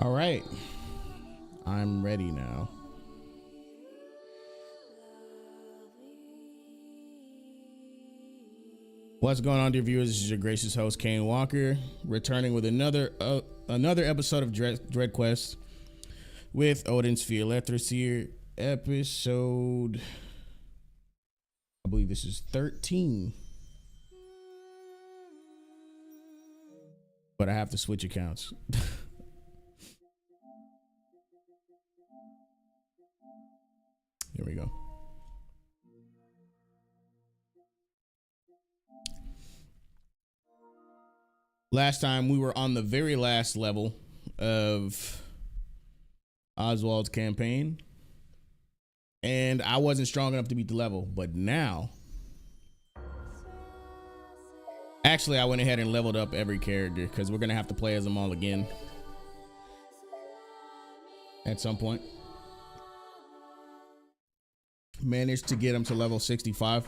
All right, I'm ready now. What's going on, dear viewers? This is your gracious host, Kaine Walker, returning with another episode of Dread Quest with Odin Sphere, Leifthrasir, episode, I believe this is 13. But I have to switch accounts. Here we go. Last time we were on the very last level of Oswald's campaign, and I wasn't strong enough to beat the level, but now, actually I went ahead and leveled up every character because we're gonna have to play as them all again at some point. Managed to get him to level 65.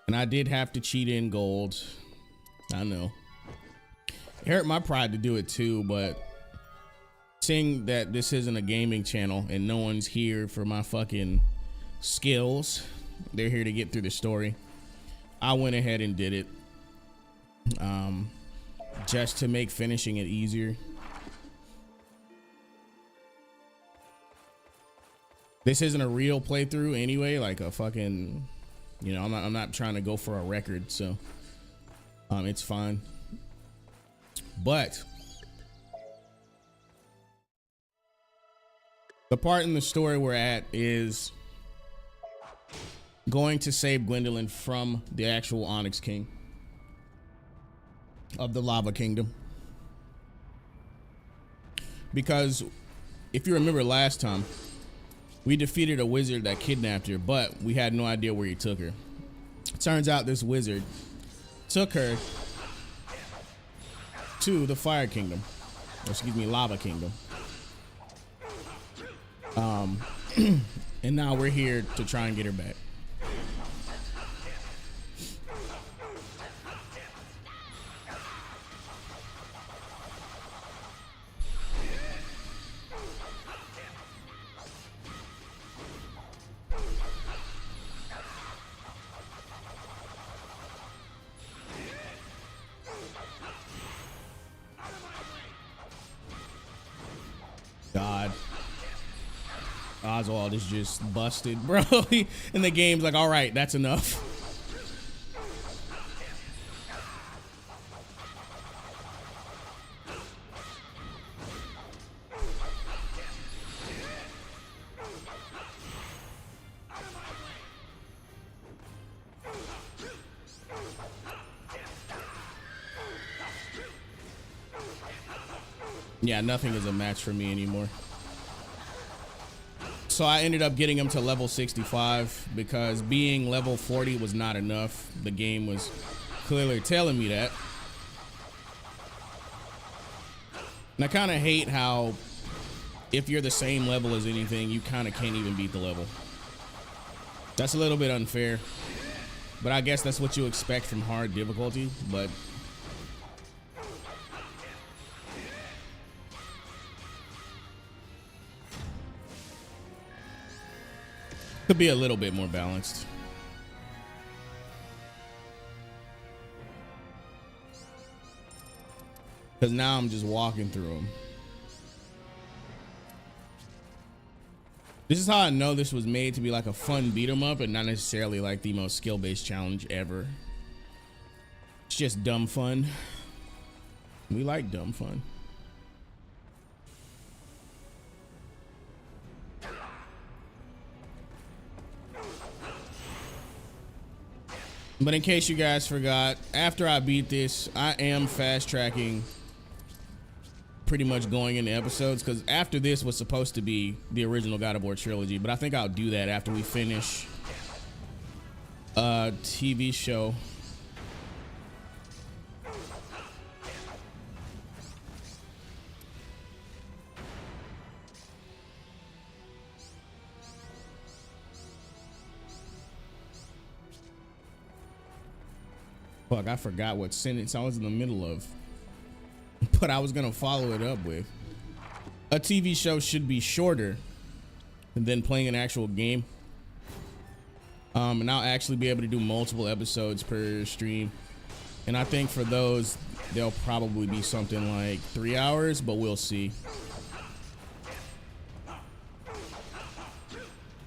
And I did have to cheat in gold. I know. It hurt my pride to do it too, but seeing that this isn't a gaming channel and no one's here for my fucking skills, they're here to get through the story, I went ahead and did it. Just to make finishing it easier. This isn't a real playthrough anyway, like a fucking, you know, I'm not trying to go for a record, so it's fine. But the part in the story we're at is going to save Gwendolyn from the actual Onyx King of the Lava Kingdom. Because if you remember last time, we defeated a wizard that kidnapped her, but we had no idea where he took her. Turns out this wizard took her to the Fire Kingdom, or excuse me, Lava Kingdom. And now we're here to try and get her back. God, Oswald is just busted, bro. And the game's like, all right, that's enough. Yeah, nothing is a match for me anymore. So I ended up getting him to level 65 because being level 40 was not enough. The game was clearly telling me that. And I kind of hate how if you're the same level as anything, you kind of can't even beat the level. That's a little bit unfair, but I guess that's what you expect from hard difficulty. But could be a little bit more balanced. Because now I'm just walking through them. This is how I know this was made to be like a fun beat 'em up and not necessarily like the most skill-based challenge ever. It's just dumb fun. We like dumb fun. But in case you guys forgot, after I beat this, I am fast tracking pretty much going into episodes, because after this was supposed to be the original God of War trilogy, but I think I'll do that after we finish a TV show. Fuck, I forgot what sentence I was in the middle of. but I was gonna follow it up with a TV show should be shorter than playing an actual game. And I'll actually be able to do multiple episodes per stream. And I think for those, they'll probably be something like 3 hours, but we'll see.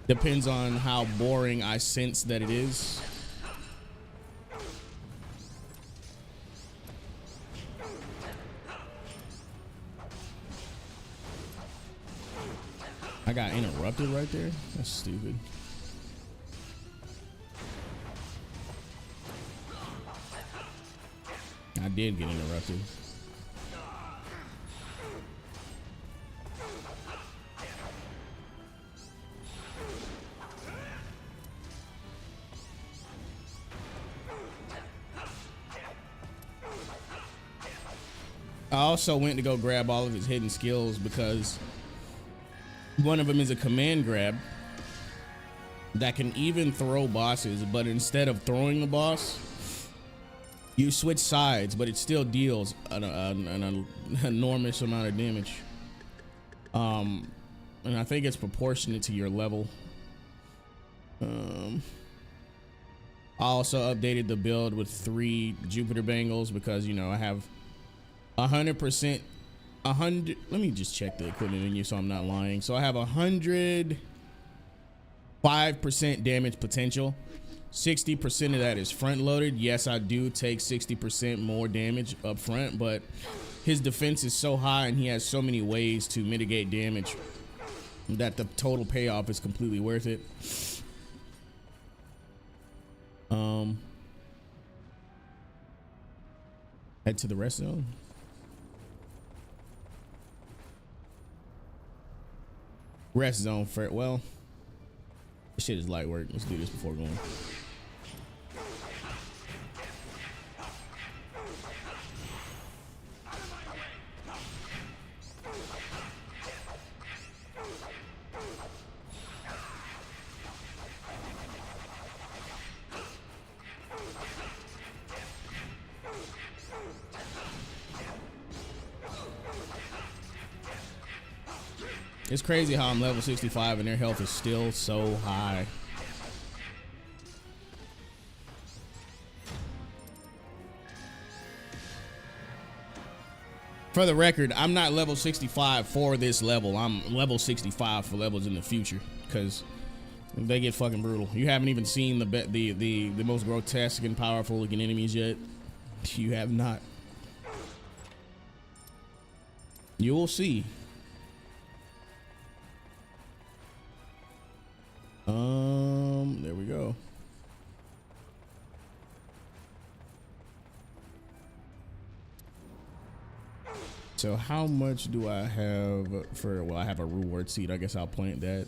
Depends on how boring I sense that it is. I got interrupted right there. That's stupid. I did get interrupted. I also went to go grab all of his hidden skills because one of them is a command grab that can even throw bosses, but instead of throwing the boss, you switch sides, but it still deals an enormous amount of damage. And I think it's proportionate to your level. I also updated the build with 3 Jupiter Bangles because, you know, I have 100%, let me just check the equipment menu so I'm not lying. So I have 105% damage potential. 60% of that is front loaded. Yes, I do take 60% more damage up front, but his defense is so high and he has so many ways to mitigate damage that the total payoff is completely worth it. Head to the rest zone. Rest zone for, well, this shit is light work. Let's do this before going. It's crazy how I'm level 65 and their health is still so high. For the record, I'm not level 65 for this level. I'm level 65 for levels in the future because they get fucking brutal. You haven't even seen the most grotesque and powerful looking enemies yet. You have not. You will see. There we go. So how much do I have for, well, I have a reward seed. I guess I'll plant that.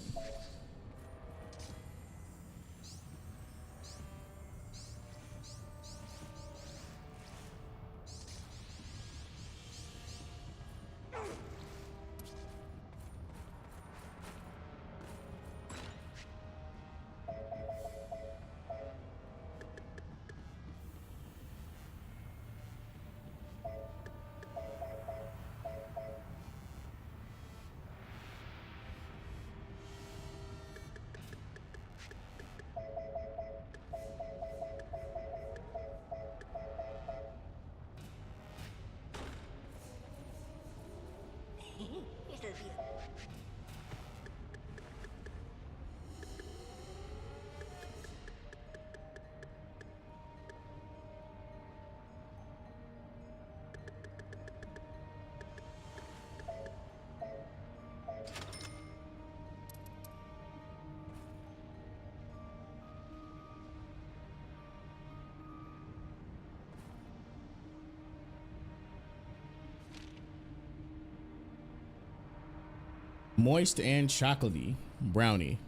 Moist and chocolatey brownie.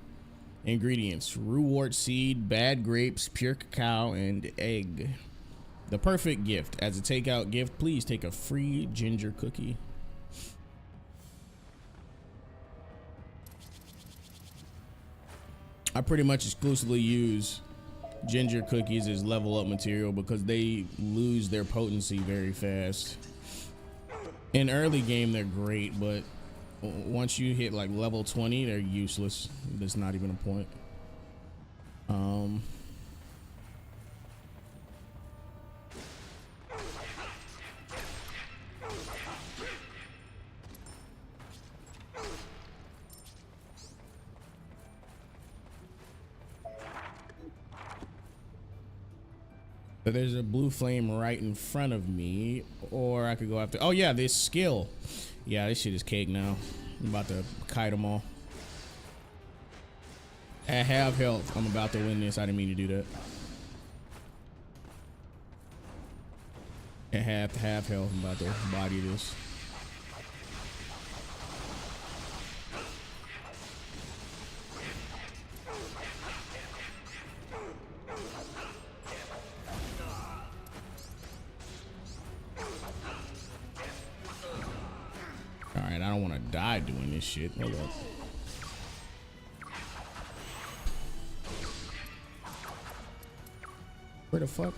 Ingredients: reward seed, bad grapes, pure cacao, and egg. The perfect gift. As a takeout gift, please take a free ginger cookie. I pretty much exclusively use ginger cookies as level up material because they lose their potency very fast. In early game, they're great, but once you hit like level 20, they're useless. There's not even a point. So there's a blue flame right in front of me, or I could go after. Oh yeah, this skill. Yeah, this shit is cake now. I'm about to kite them all. At half health, I'm about to win this. I didn't mean to do that. At half health, I'm about to body this. All right, I don't want to die doing this shit. Hold up. Where the fuck?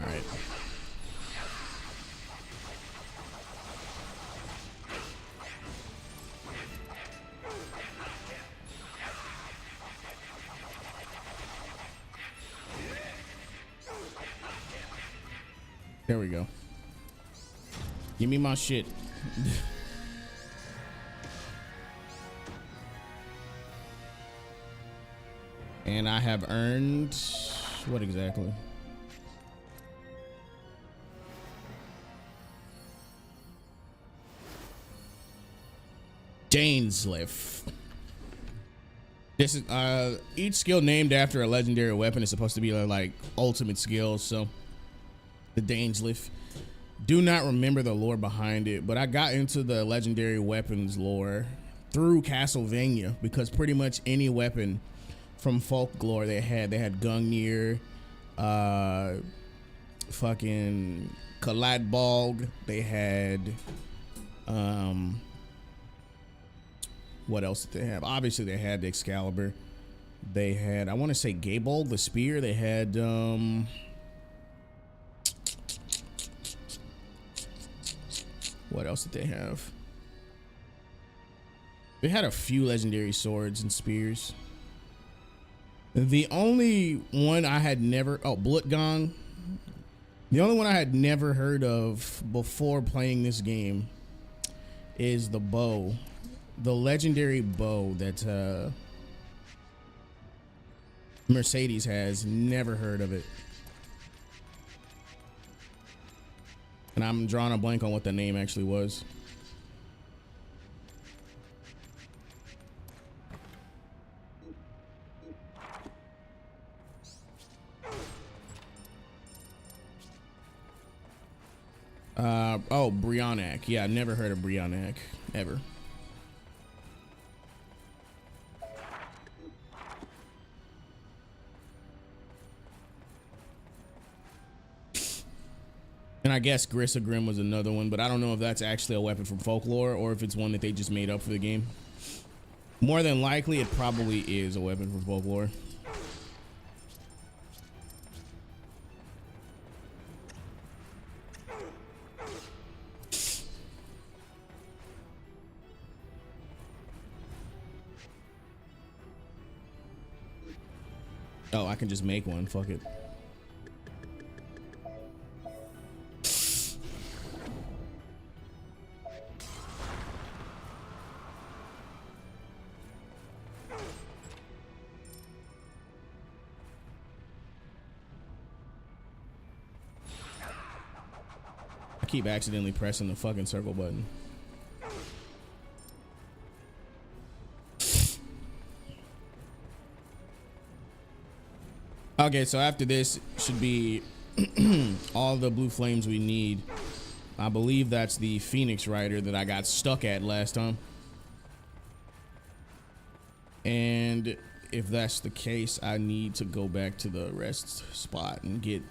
All right. There we go. Give me my shit. And I have earned what exactly? Dainsliff. This is each skill named after a legendary weapon is supposed to be like ultimate skills, so the Dainsliff. Do not remember the lore behind it, but I got into the legendary weapons lore through Castlevania because pretty much any weapon from folklore they had Gungnir, fucking Kaladbolg, they had what else did they have? Obviously they had the Excalibur. They had, I want to say Gabolg, the spear. They had what else did they have? They had a few legendary swords and spears. The only one I had never, Blutgong. The only one I had never heard of before playing this game is the bow. The legendary bow that Mercedes has. Never heard of it. And I'm drawing a blank on what the name actually was. Brionac. Yeah, I've never heard of Brionac ever. And I guess Grissagrim was another one, but I don't know if that's actually a weapon from folklore or if it's one that they just made up for the game. More than likely, it probably is a weapon from folklore. Oh, I can just make one. Fuck it. I keep accidentally pressing the fucking circle button. Okay, so after this should be all the blue flames we need. I believe that's the Phoenix Rider that I got stuck at last time. And if that's the case, I need to go back to the rest spot and get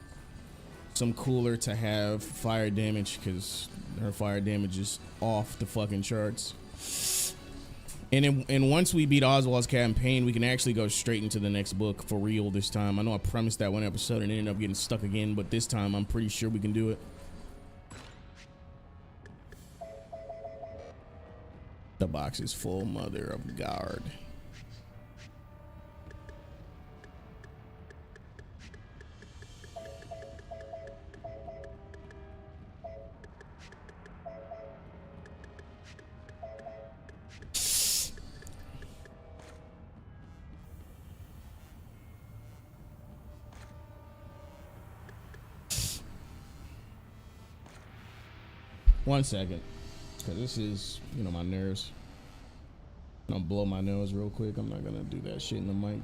some cooler to have fire damage, because her fire damage is off the fucking charts. And once we beat Oswald's campaign, we can actually go straight into the next book for real this time. I know I promised that one episode and ended up getting stuck again, but this time I'm pretty sure we can do it. The box is full, mother of God. One second, because this is, you know, my nerves. I'll blow my nose real quick. I'm not gonna do that shit in the mic.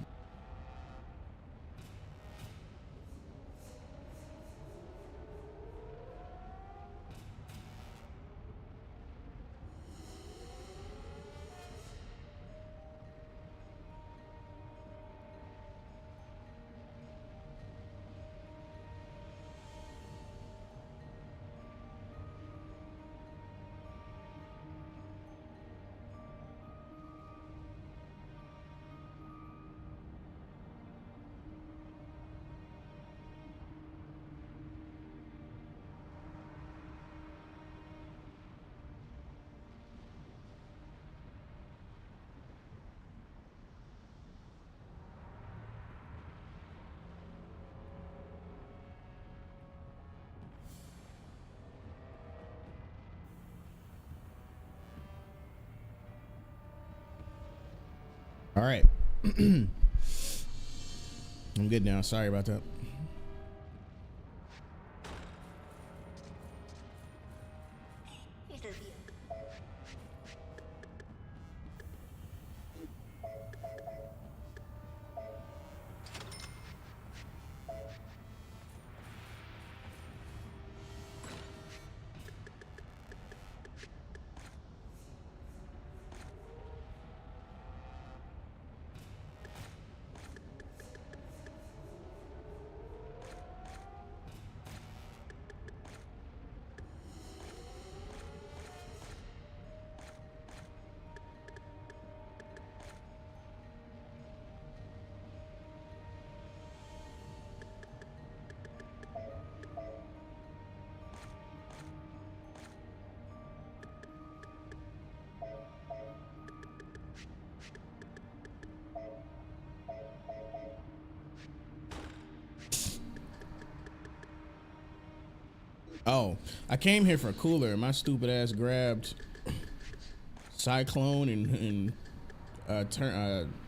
All right. I'm good now. Sorry about that. Oh, I came here for a cooler. My stupid ass grabbed Cyclone and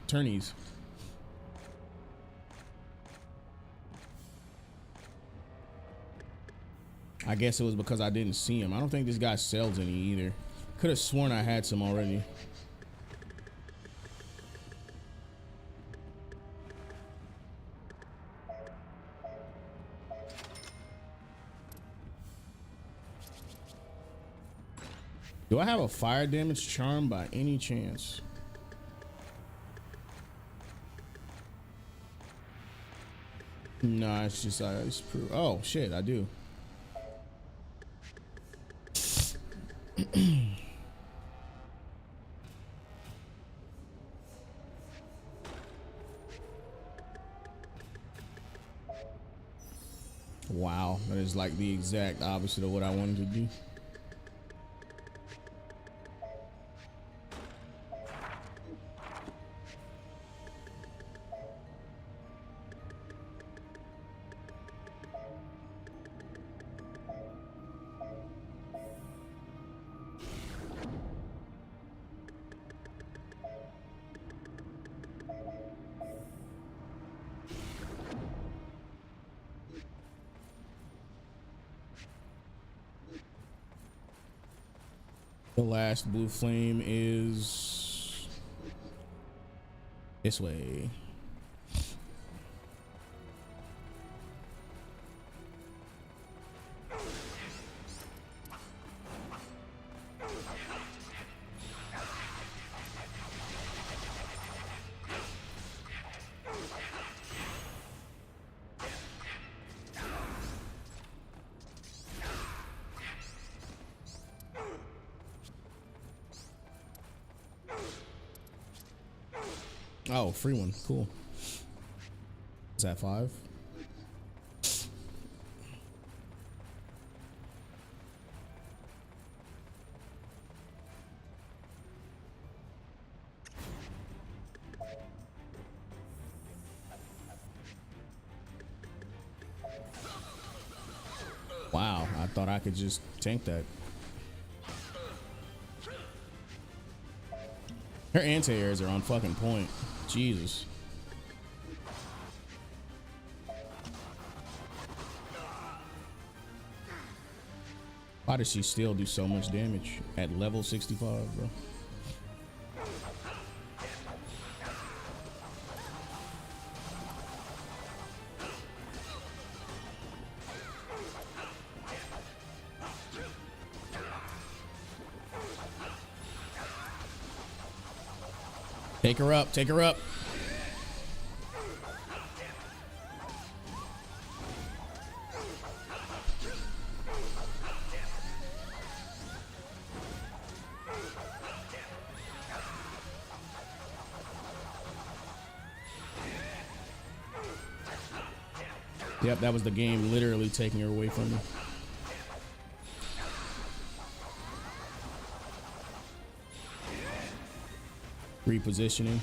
Turnies. I guess it was because I didn't see him. I don't think this guy sells any either. Could have sworn I had some already. Do I have a fire damage charm by any chance? No, it's just ice proof. Oh shit, I do. Wow, that is like the exact opposite of what I wanted to do. The last blue flame is this way. Oh, free one. Cool. Is that 5? Wow, I thought I could just tank that. Her anti-airs are on fucking point. Jesus. Why does she still do so much damage at level 65, bro? Take her up, take her up. Yep, that was the game literally taking her away from me. Repositioning.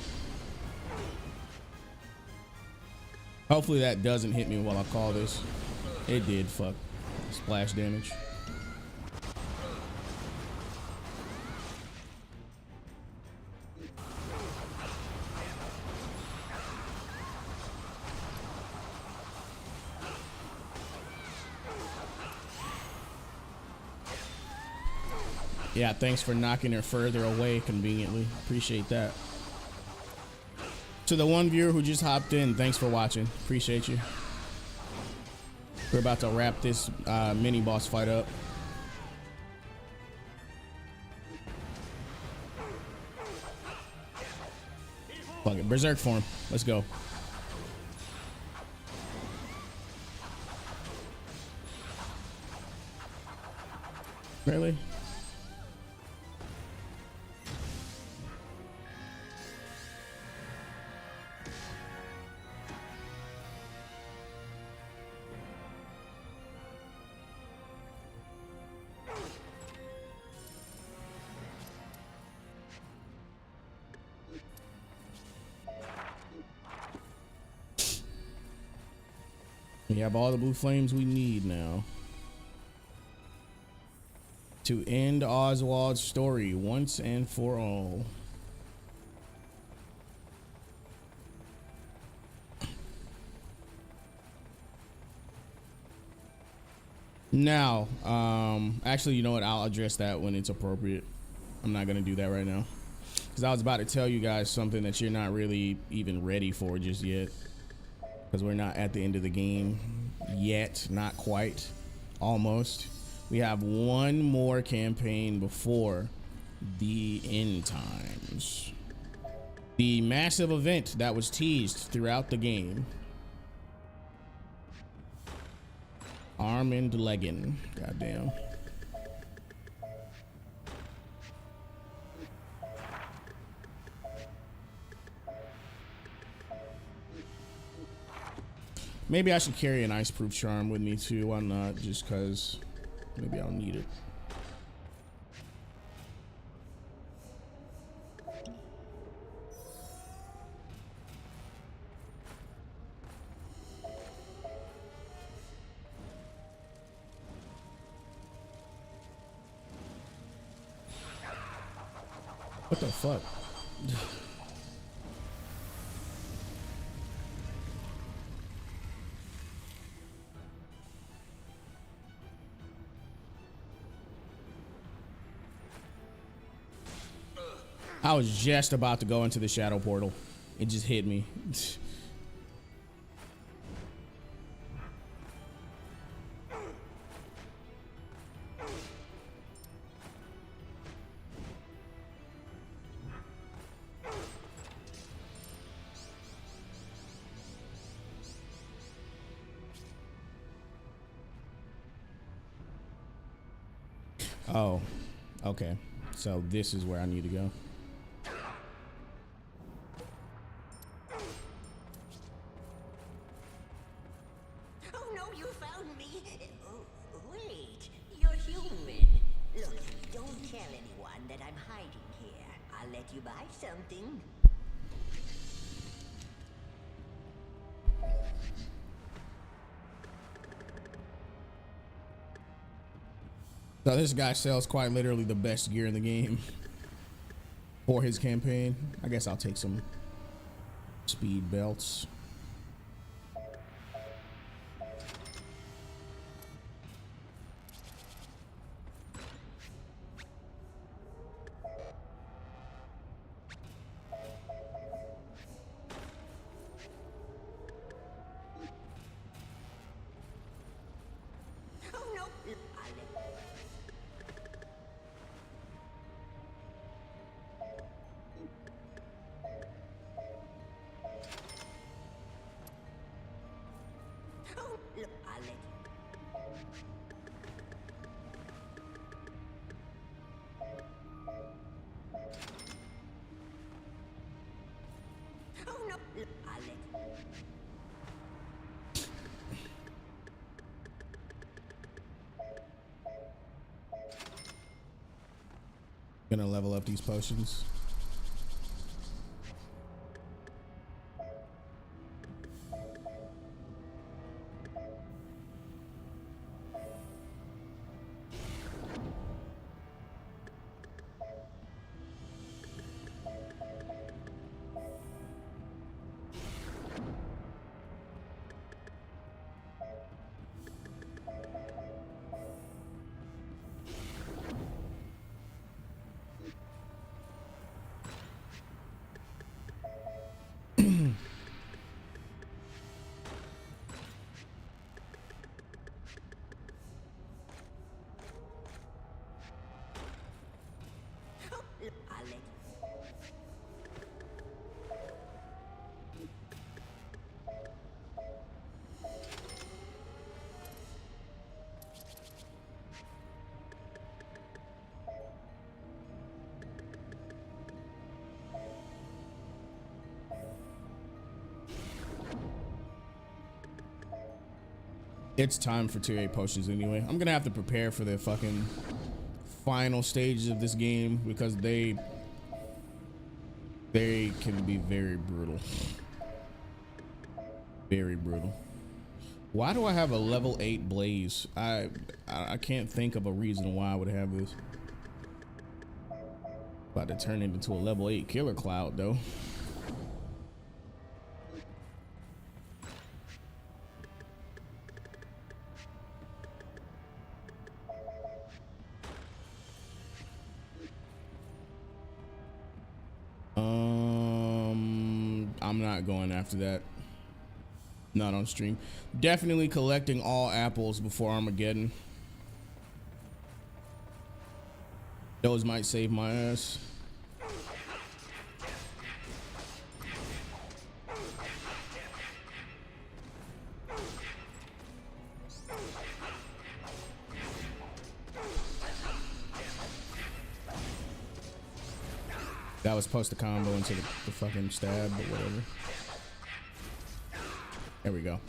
Hopefully that doesn't hit me while I call this. It did. Fuck. Splash damage. Yeah, thanks for knocking her further away conveniently. Appreciate that. To the one viewer who just hopped in, thanks for watching. Appreciate you. We're about to wrap this mini boss fight up. Fuck it, berserk form. Let's go. Really? We have all the blue flames we need now to end Oswald's story once and for all. Now, actually, you know what? I'll address that when it's appropriate. I'm not gonna do that right now because I was about to tell you guys something that you're not really even ready for just yet. Because we're not at the end of the game yet. Not quite. Almost. We have one more campaign before the end times. The massive event that was teased throughout the game. Armand Leggin. Goddamn. Maybe I should carry an ice-proof charm with me too. Why not? Just because maybe I'll need it. What the fuck? I was just about to go into the shadow portal. It just hit me. Oh, okay. So this is where I need to go. you found me. Oh, wait, you're human. Look, don't tell anyone that I'm hiding here. I'll let you buy something. So this guy sells quite literally the best gear in the game for his campaign. I guess I'll take some speed belts. Gonna level up these potions. It's time for tier 8 potions anyway. I'm gonna have to prepare for the fucking final stages of this game because they can be very brutal. Very brutal. Why do I have a level 8 blaze? I can't think of a reason why I would have this. About to turn it into a level 8 killer cloud though. I'm not going after that. Not on stream. Definitely collecting all apples before Armageddon. Those might save my ass. That was supposed to combo into the fucking stab, but whatever. There we go.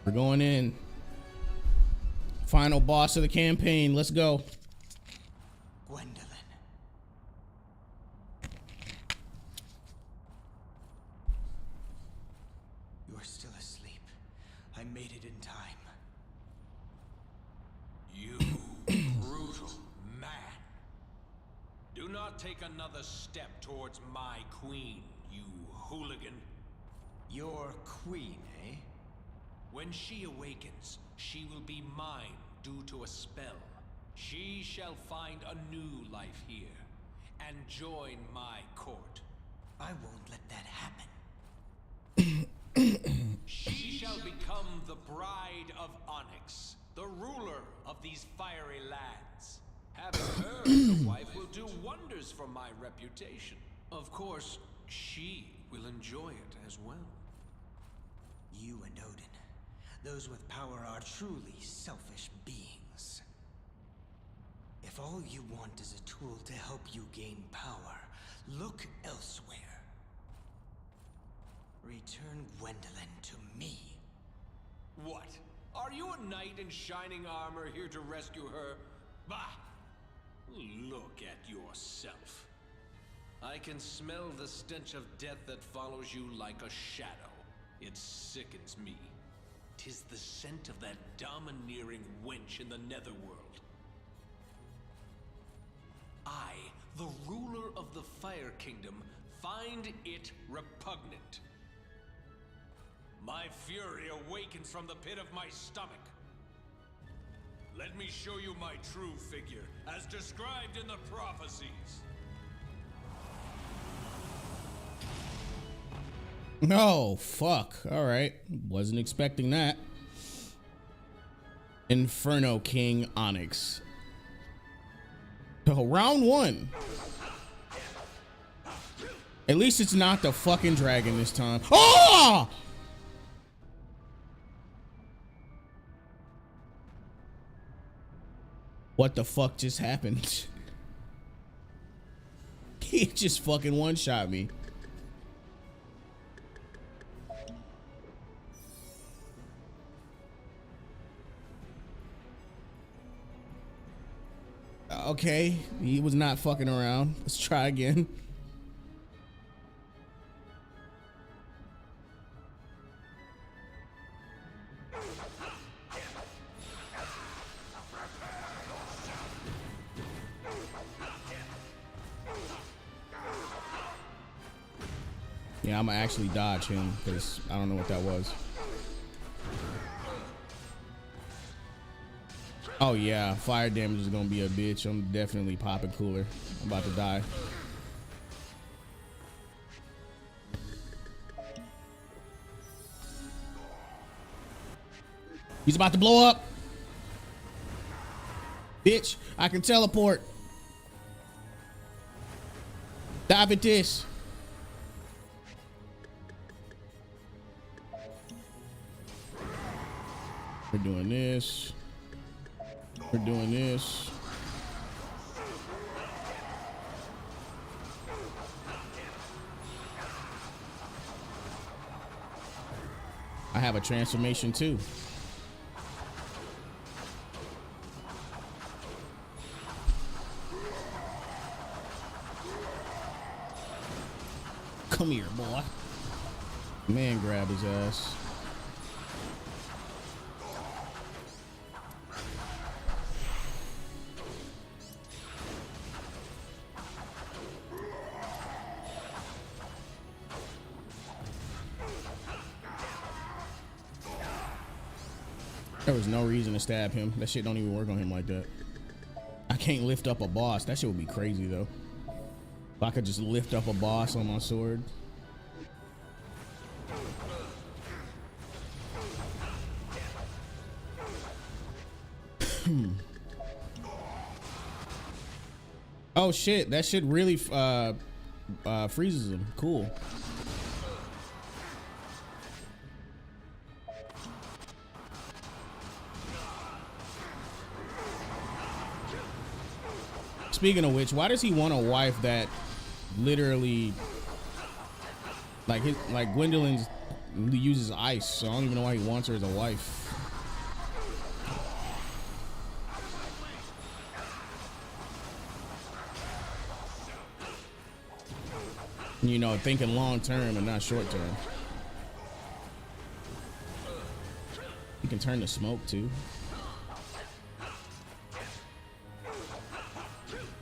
We're going in. Final boss of the campaign. Let's go. Gwendolyn. You are still asleep. I made it in time. You brutal man. Do not take another step towards my queen, you hooligan. Your queen, eh? When she awakens, she will be mine due to a spell. She shall find a new life here and join my court. I won't let that happen. She shall become the bride of Onyx, the ruler of these fiery lands. Having her as a wife will do wonders for my reputation. Of course, she will enjoy it as well. You and Odin, those with power are truly selfish beings. If all you want is a tool to help you gain power, Look elsewhere. Return Gwendolyn to me. What? Are you a knight in shining armor here to rescue her? Bah! Look at yourself. I can smell the stench of death that follows you like a shadow. It sickens me. 'Tis the scent of that domineering wench in the netherworld. I, the ruler of the Fire Kingdom, find it repugnant. My fury awakens from the pit of my stomach. Let me show you my true figure, as described in the prophecies. No, fuck. All right. Wasn't expecting that. Inferno King Onyx. Oh, round one. At least it's not the fucking dragon this time. Oh! What the fuck just happened? He just fucking one-shot me. Okay, he was not fucking around. Let's try again. Yeah, I'm gonna actually dodge him because I don't know what that was. Oh yeah, fire damage is gonna be a bitch. I'm definitely popping cooler. I'm about to die. He's about to blow up. Bitch, I can teleport. Dive at this. We're doing this. We're doing this. I have a transformation too. Come here, boy. Man, grab his ass. There was no reason to stab him. That shit don't even work on him like that. I can't lift up a boss. That shit would be crazy though. If I could just lift up a boss on my sword. Oh shit, that shit really freezes him. Cool. Speaking of which, why does he want a wife that literally like Gwendolyn uses ice, so I don't even know why he wants her as a wife. You know, thinking long term and not short term. You can turn to smoke too.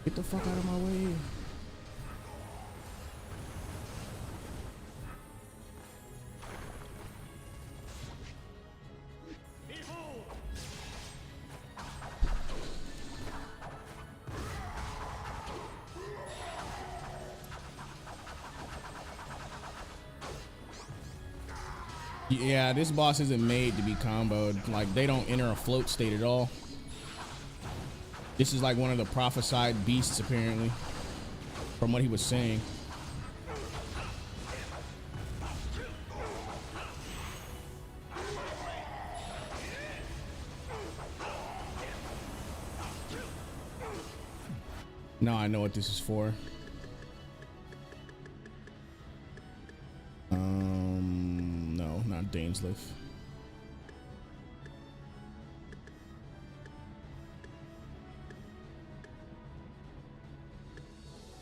Get the fuck out of my way. Yeah, this boss isn't made to be comboed. Like, they don't enter a float state at all. This is like one of the prophesied beasts, apparently, from what he was saying. Now I know what this is for. No, not Dainsleif.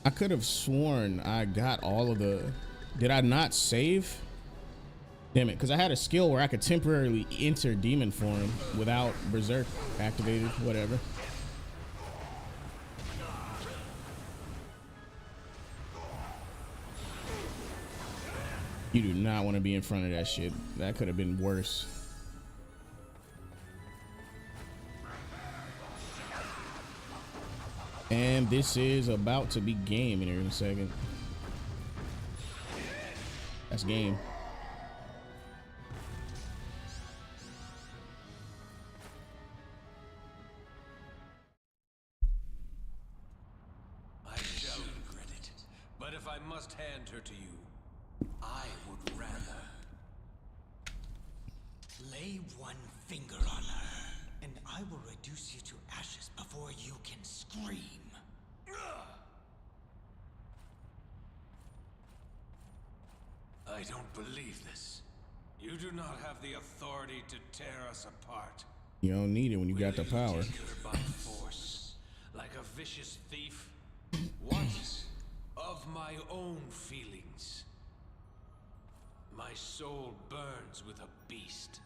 I could have sworn I got all of the. Did I not save? Damn it, because I had a skill where I could temporarily enter demon form without berserk activated, whatever. You do not want to be in front of that shit. That could have been worse. And this is about to be game in here in a second. That's game. I shall regret it, but if I must hand her to you, I would rather. Lay one finger on her, and I will reduce you to ashes before you can scream. I don't believe this. You do not have the authority to tear us apart. You don't need it when you got the Will power. you take her by force, like a vicious thief? What of my own feelings? My soul burns with a beast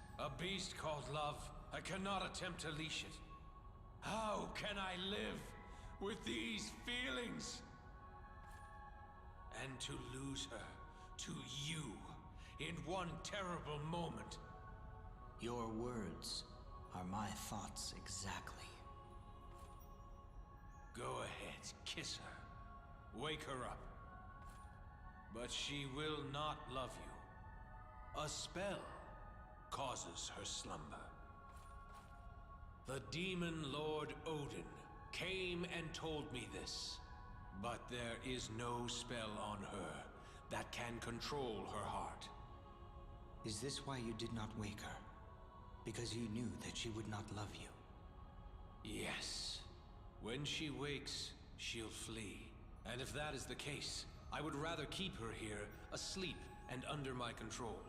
called love. I cannot attempt to leash it. How can I live with these feelings? And to lose her to you in one terrible moment. Your words are my thoughts exactly. Go ahead, kiss her. Wake her up. But she will not love you. A spell causes her slumber. The demon lord Odin came and told me this. But there is no spell on her that can control her heart. Is this why you did not wake her? Because you knew that she would not love you? Yes. When she wakes, she'll flee. And if that is the case, I would rather keep her here, asleep and under my control.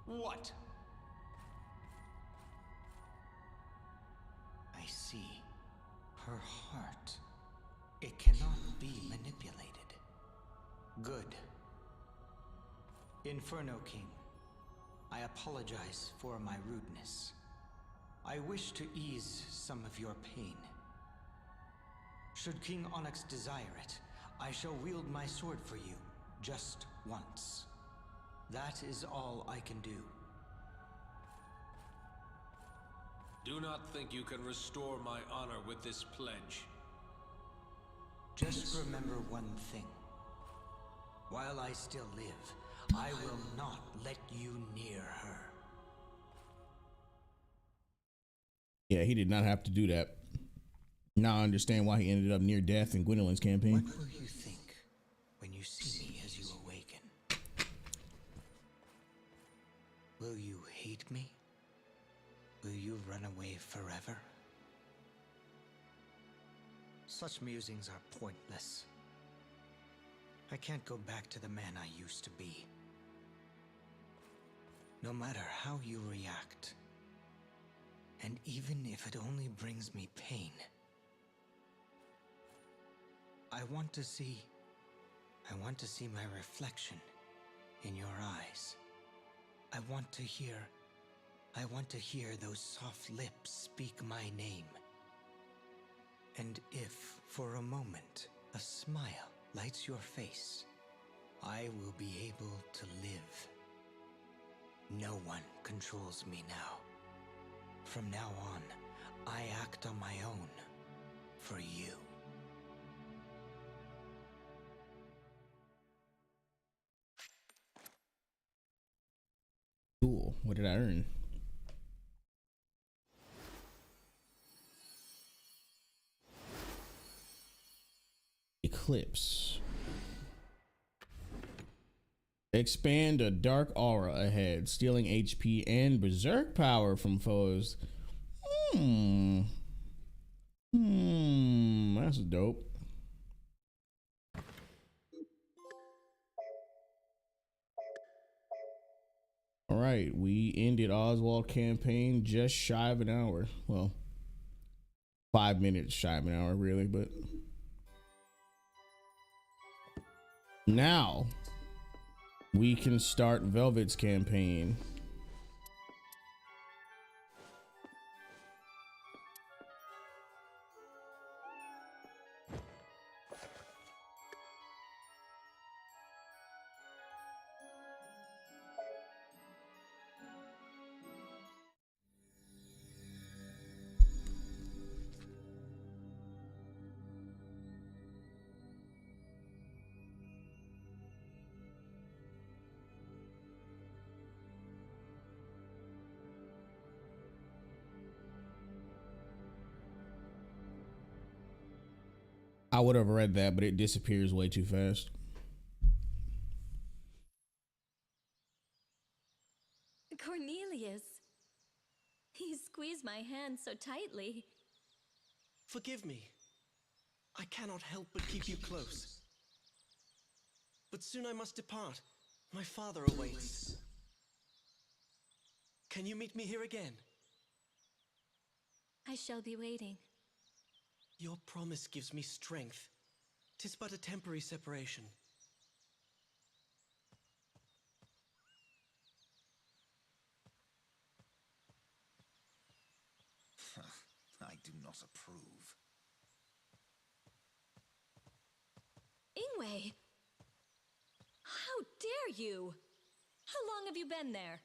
What? I see. Her heart. It cannot be manipulated. Good. Inferno King, I apologize for my rudeness. I wish to ease some of your pain. Should King Onyx desire it, I shall wield my sword for you, just once. That is all I can do. Do not think you can restore my honor with this pledge. Just remember one thing. While I still live, I will not let you near her. Yeah, he did not have to do that. Now I understand why he ended up near death in Gwendolyn's campaign. What will you think when you see me as you awaken? Will you hate me? Will you run away forever? Such musings are pointless. I can't go back to the man I used to be. No matter how you react, and even if it only brings me pain, I want to see my reflection in your eyes. I want to hear those soft lips speak my name. And if, for a moment, a smile lights your face, I will be able to live. No one controls me now. From now on, I act on my own, for you. Cool. What did I earn? Eclipse. Expand a dark aura ahead, stealing HP and berserk power from foes. That's dope. right, we ended Oswald campaign just shy of an hour. Well, 5 minutes shy of an hour, really, but now we can start Velvet's campaign. I would have read that, but it disappears way too fast. Cornelius. He squeezed my hand so tightly. Forgive me. I cannot help but keep you close. But soon I must depart. My father awaits. Can you meet me here again? I shall be waiting. Your promise gives me strength. 'Tis but a temporary separation. I do not approve. Ingwe! How dare you? How long have you been there?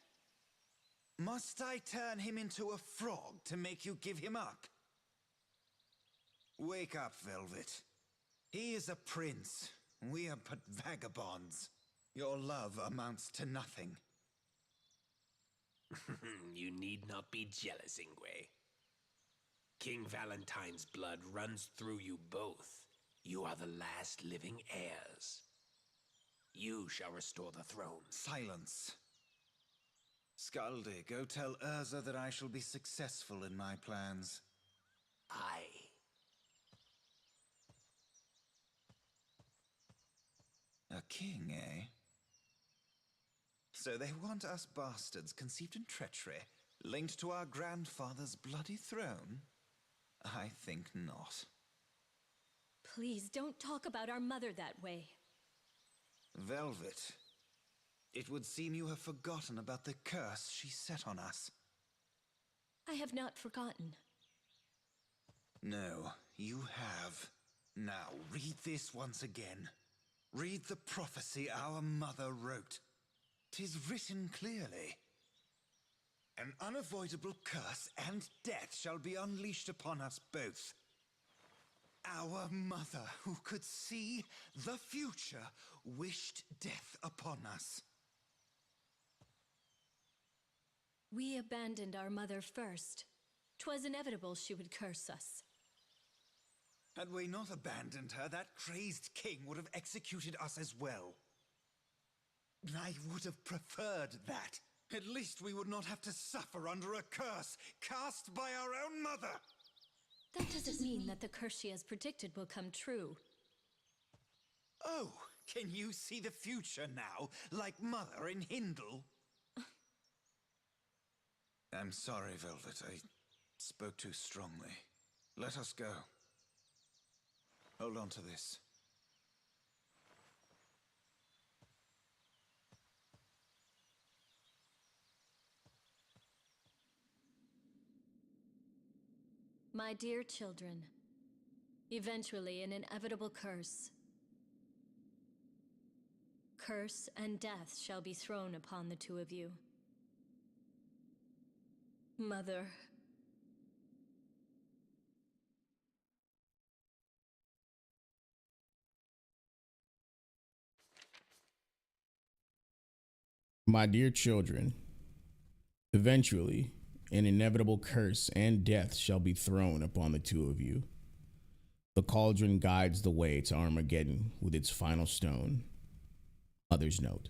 Must I turn him into a frog to make you give him up? Wake up, Velvet. He is a prince. We are but vagabonds. Your love amounts to nothing. You need not be jealous, Ingwe. King Valentine's blood runs through you both. You are the last living heirs. You shall restore the throne. Silence. Skaldi, go tell Urza that I shall be successful in my plans. Aye. A king, eh? So they want us bastards conceived in treachery, linked to our grandfather's bloody throne? I think not. Please don't talk about our mother that way. Velvet, it would seem you have forgotten about the curse she set on us. I have not forgotten. No, you have. Now, read this once again. Read the prophecy our mother wrote. 'Tis written clearly. An unavoidable curse and death shall be unleashed upon us both. Our mother, who could see the future, wished death upon us. We abandoned our mother first. 'Twas inevitable she would curse us. Had we not abandoned her, that crazed king would have executed us as well. I would have preferred that. At least we would not have to suffer under a curse cast by our own mother. That doesn't mean that the curse she has predicted will come true. Oh, can you see the future now, like Mother in Hindle? I'm sorry, Velvet. I spoke too strongly. Let us go. Hold on to this. My dear children, eventually an inevitable curse. Curse and death shall be thrown upon the two of you. Mother. My dear children, eventually an inevitable curse and death shall be thrown upon the two of you. The cauldron guides the way to Armageddon with its final stone. Mother's note.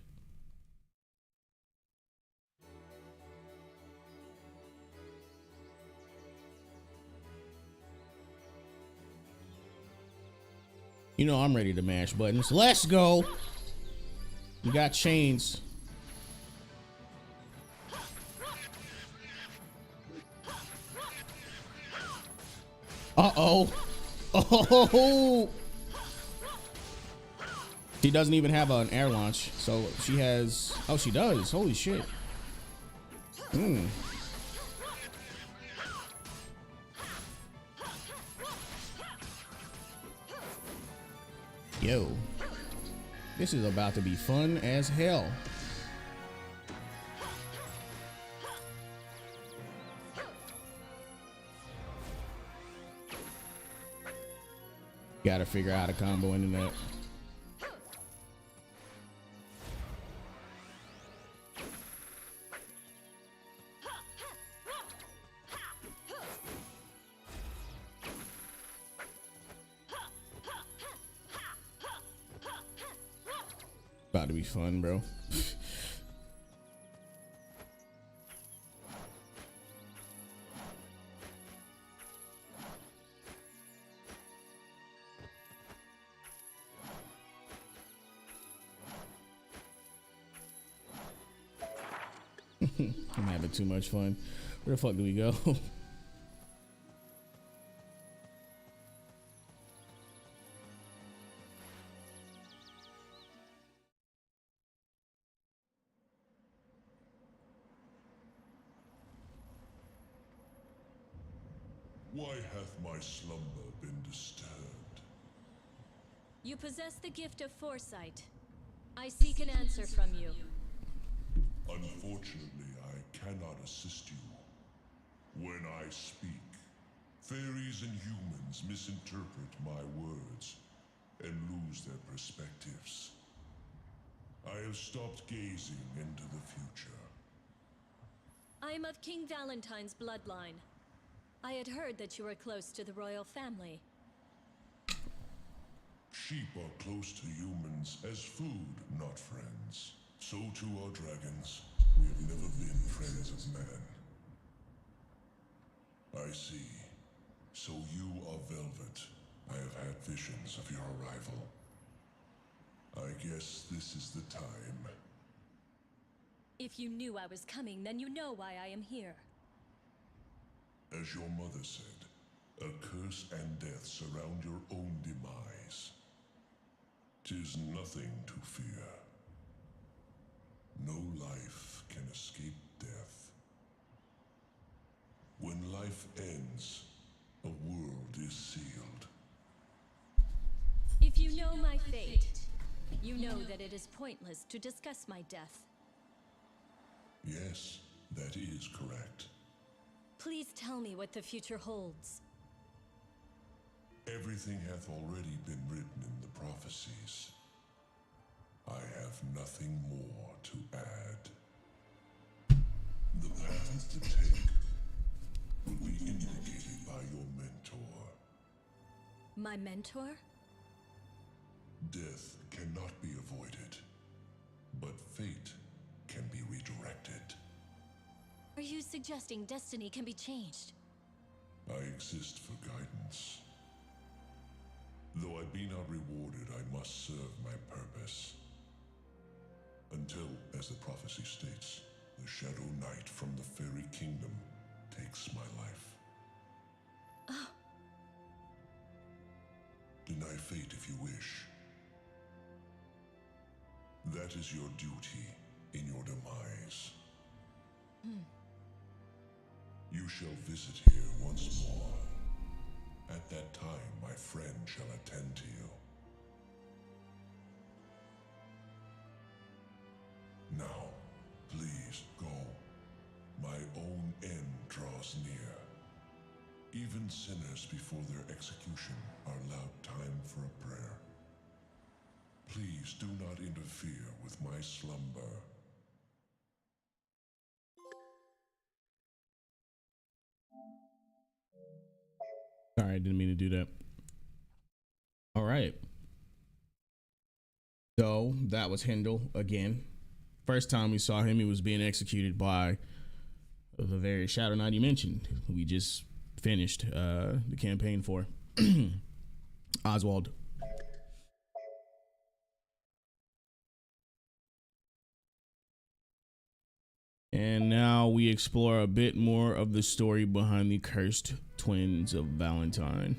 You know I'm ready to mash buttons. Let's go. You got chains. Uh-oh. Oh. She doesn't even have an air launch, so she has... Oh, she does. Holy shit. Yo. This is about to be fun as hell. Gotta figure out a combo into that. About to be fun, bro. I'm having too much fun. Where the fuck do we go? Why hath my slumber been disturbed? You possess the gift of foresight. I seek an answer from you. Unfortunately, I cannot assist you. When I speak, fairies and humans misinterpret my words and lose their perspectives. I have stopped gazing into the future. I am of King Valentine's bloodline. I had heard that you were close to the royal family. Sheep are close to humans as food, not friends. So too are dragons. We have never been friends of man. I see. So you are Velvet. I have had visions of your arrival. I guess this is the time. If you knew I was coming, then you know why I am here. As your mother said, a curse and death surround your own demise. 'Tis nothing to fear. No life can escape death. When life ends, a world is sealed. If you know my fate, you know that it is pointless to discuss my death. Yes, that is correct. Please tell me what the future holds. Everything hath already been written in the prophecies. I have nothing more to add. The path to take will be indicated by your mentor. My mentor? Death cannot be avoided, but fate can be redirected. Are you suggesting destiny can be changed? I exist for guidance. Though I be not rewarded, I must serve my purpose. Until, as the prophecy states, the Shadow Knight from the Fairy Kingdom takes my life. Oh. Deny fate if you wish. That is your duty in your demise. You shall visit here once more. At that time, my friend shall attend to you. Now, please go. My own end draws near. Even sinners before their execution are allowed time for a prayer. Please do not interfere with my slumber. Sorry, I didn't mean to do that. All right. So that was Hindle again. First time we saw him, he was being executed by the very Shadow Knight you mentioned. We just finished the campaign for Oswald. And now we explore a bit more of the story behind the cursed twins of Valentine.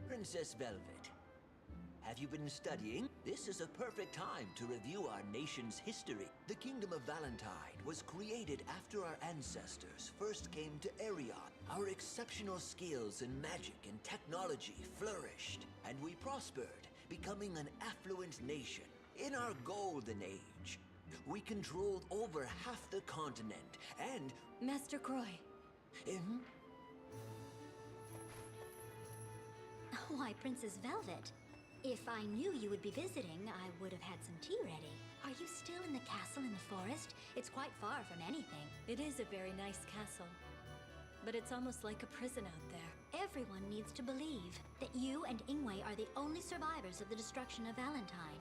Princess Velvet, have you been studying? This is a perfect time to review our nation's history. The Kingdom of Valentine was created after our ancestors first came to Erion. Our exceptional skills in magic and technology flourished, and we prospered, becoming an affluent nation. In our golden age, we controlled over half the continent, and... Master Croy. Why, Princess Velvet? If I knew you would be visiting, I would have had some tea ready. Are you still in the castle in the forest? It's quite far from anything. It is a very nice castle, but it's almost like a prison out there. Everyone needs to believe that you and Ingwe are the only survivors of the destruction of Valentine.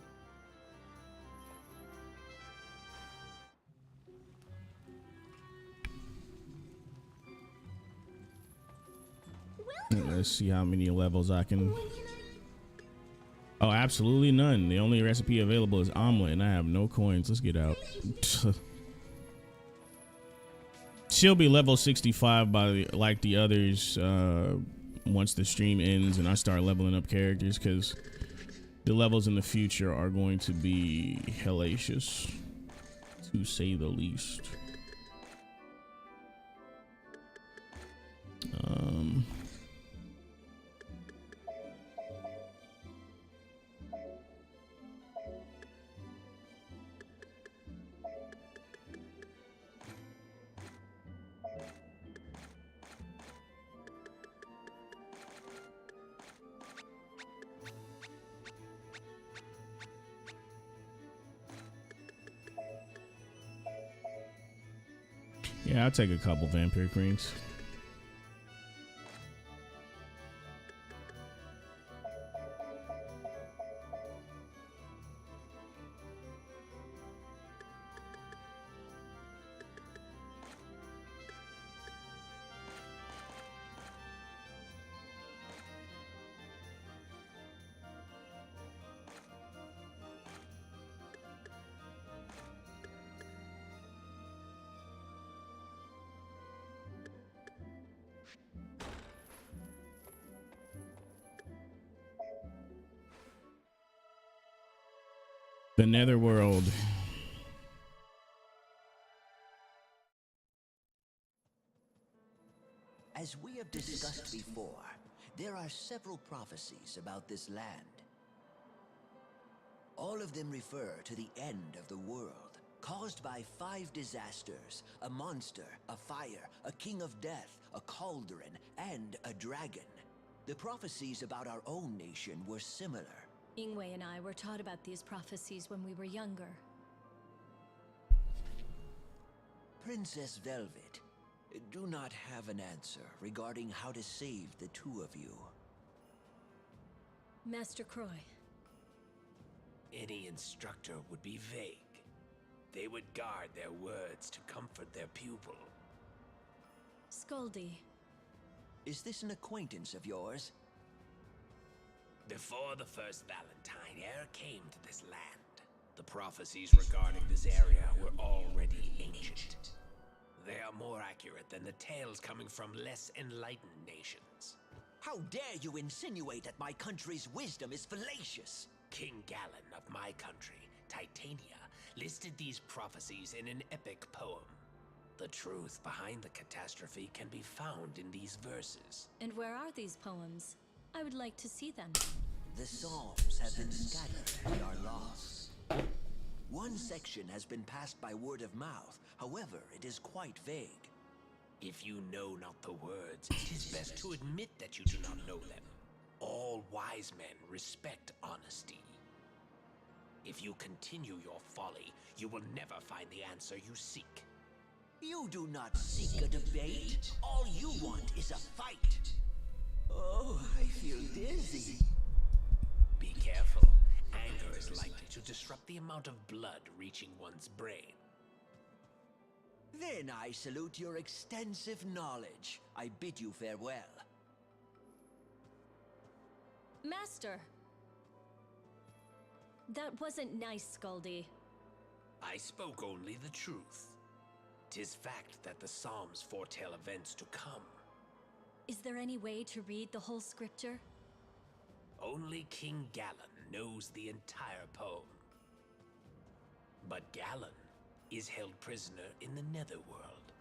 Let's see how many levels I can. Oh, absolutely none. The only recipe available is omelet, and I have no coins. Let's get out. She'll be level 65 by like the others once the stream ends and I start leveling up characters, because the levels in the future are going to be hellacious, to say the least. Yeah, I'll take a couple vampire creams. The Netherworld. As we have discussed before, there are several prophecies about this land. All of them refer to the end of the world, caused by 5 disasters: a monster, a fire, a king of death, a cauldron, and a dragon. The prophecies about our own nation were similar. Ingwe and I were taught about these prophecies when we were younger. Princess Velvet, do not have an answer regarding how to save the two of you. Master Croy. Any instructor would be vague. They would guard their words to comfort their pupil. Scoldy. Is this an acquaintance of yours? Before the first Valentine ever came to this land, the prophecies regarding this area were already ancient. They are more accurate than the tales coming from less enlightened nations. How dare you insinuate that my country's wisdom is fallacious? King Galen of my country, Titania, listed these prophecies in an epic poem. The truth behind the catastrophe can be found in these verses. And where are these poems? I would like to see them. The Psalms have been scattered and are lost. One section has been passed by word of mouth. However, it is quite vague. If you know not the words, it is best to admit that you do not know them. All wise men respect honesty. If you continue your folly, you will never find the answer you seek. You do not seek a debate. All you want is a fight. Oh, I feel dizzy. Be careful. Anger is likely to disrupt the amount of blood reaching one's brain. Then I salute your extensive knowledge. I bid you farewell. Master! That wasn't nice, Scoldy. I spoke only the truth. 'Tis fact that the Psalms foretell events to come. Is there any way to read the whole scripture? Only King Galen knows the entire poem. But Galen is held prisoner in the Netherworld.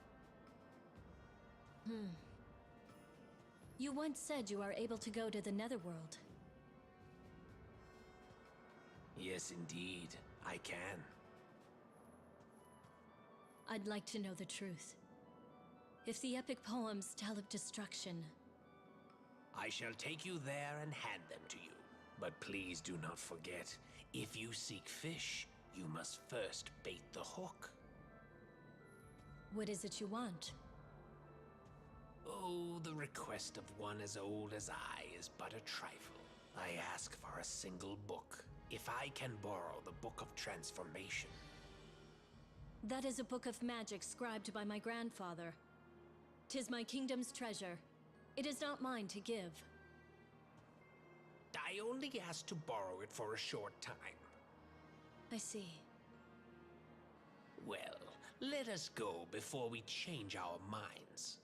You once said you are able to go to the Netherworld. Yes, indeed, I can. I'd like to know the truth. If the epic poems tell of destruction, I shall take you there and hand them to you. But please do not forget, if you seek fish, you must first bait the hook. what is it you want? Oh, the request of one as old as I is but a trifle. I ask for a single book. If I can borrow the Book of Transformation. That is a book of magic scribed by my grandfather. 'Tis my kingdom's treasure. It is not mine to give. I only ask to borrow it for a short time. I see. Well, let us go before we change our minds.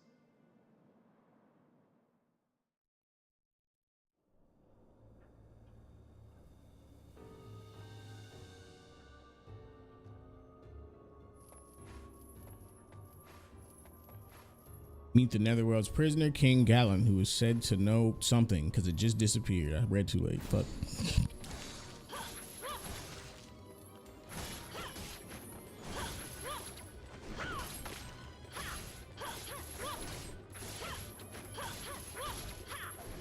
Meet the Netherworld's prisoner, King Galen, who is said to know something because it just disappeared. I read too late. Fuck.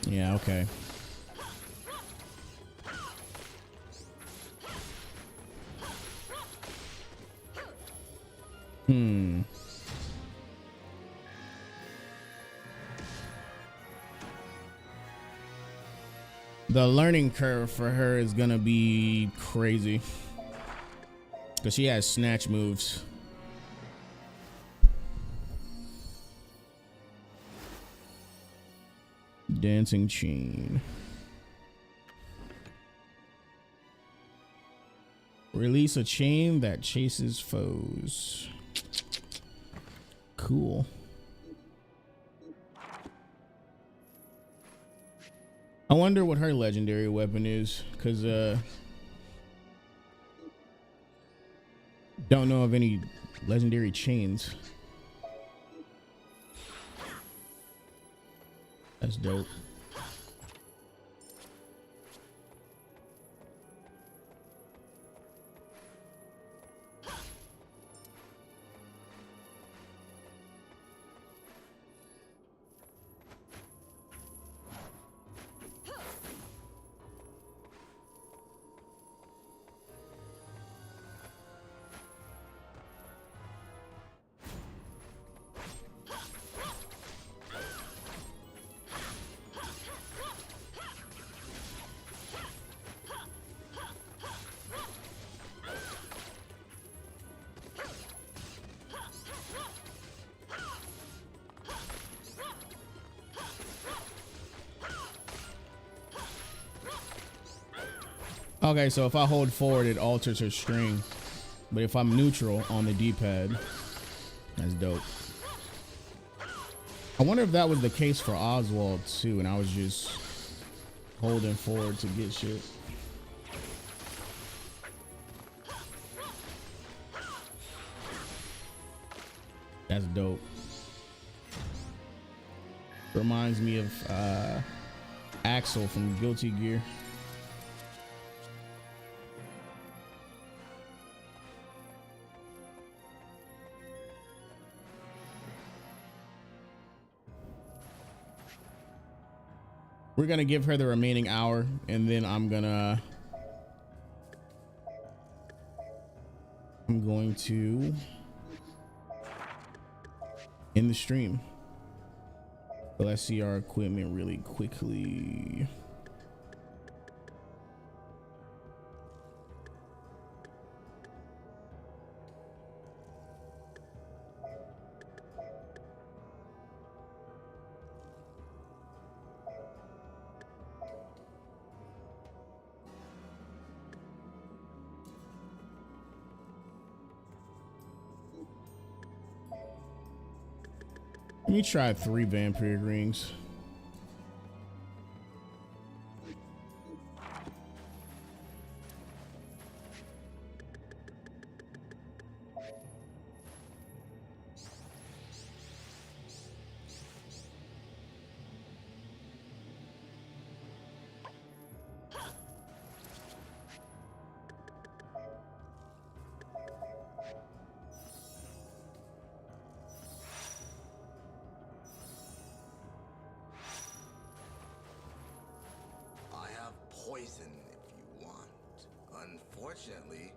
Yeah, okay. The learning curve for her is gonna be crazy because she has snatch moves. Dancing chain. Release a chain that chases foes. Cool. I wonder what her legendary weapon is, because don't know of any legendary chains. That's dope. Okay, so if I hold forward, it alters her string. But if I'm neutral on the D-pad, that's dope. I wonder if that was the case for Oswald too, and I was just holding forward to get shit. That's dope. Reminds me of Axel from Guilty Gear. We're gonna give her the remaining hour, and then I'm going to end the stream. But let's see our equipment really quickly. me try 3 vampire rings. Poison if you want. Unfortunately,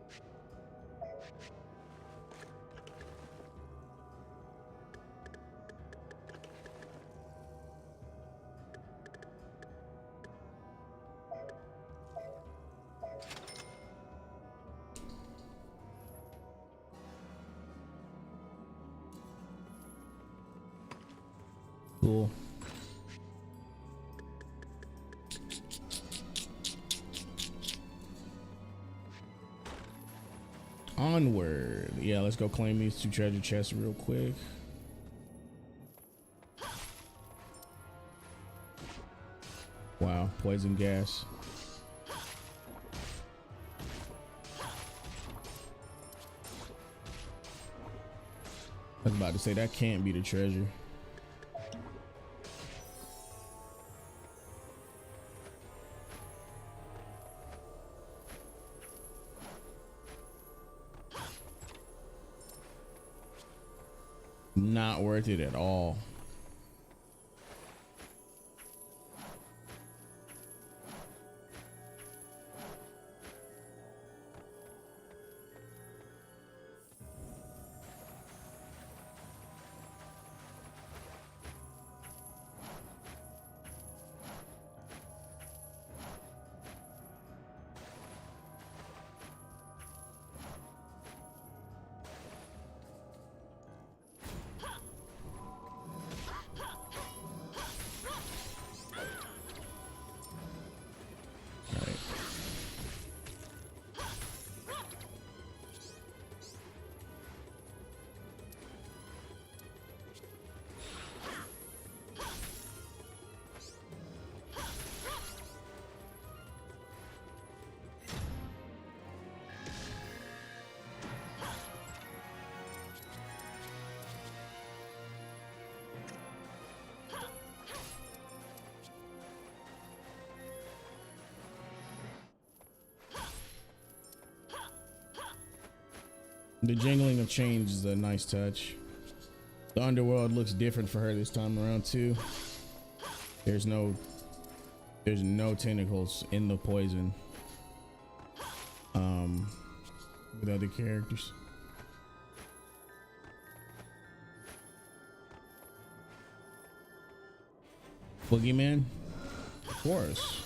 Cool. Onward. Yeah, let's go claim these 2 treasure chests real quick. Wow, poison gas. I was about to say that can't be the treasure. Not worth it at all. The jingling of change is a nice touch. The underworld looks different for her this time around too. There's no tentacles in the poison with other characters. Boogeyman? Of course.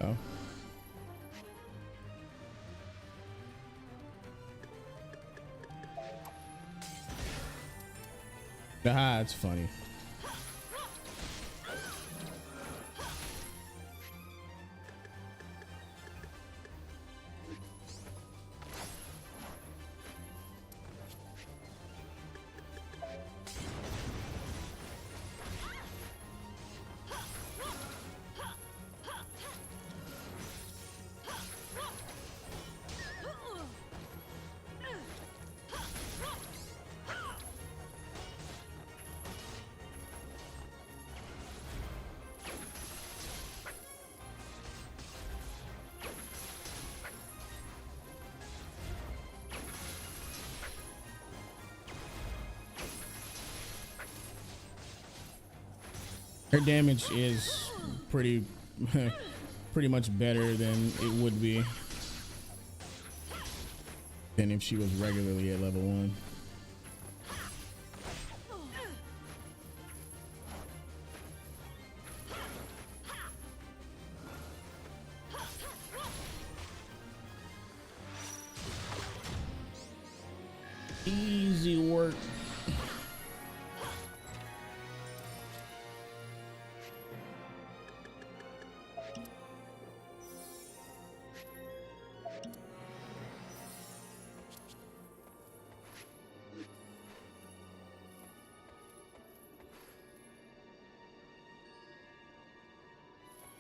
Oh. Ah, it's funny. Her damage is pretty much better than it would be than if she was regularly at level 1. Easy work.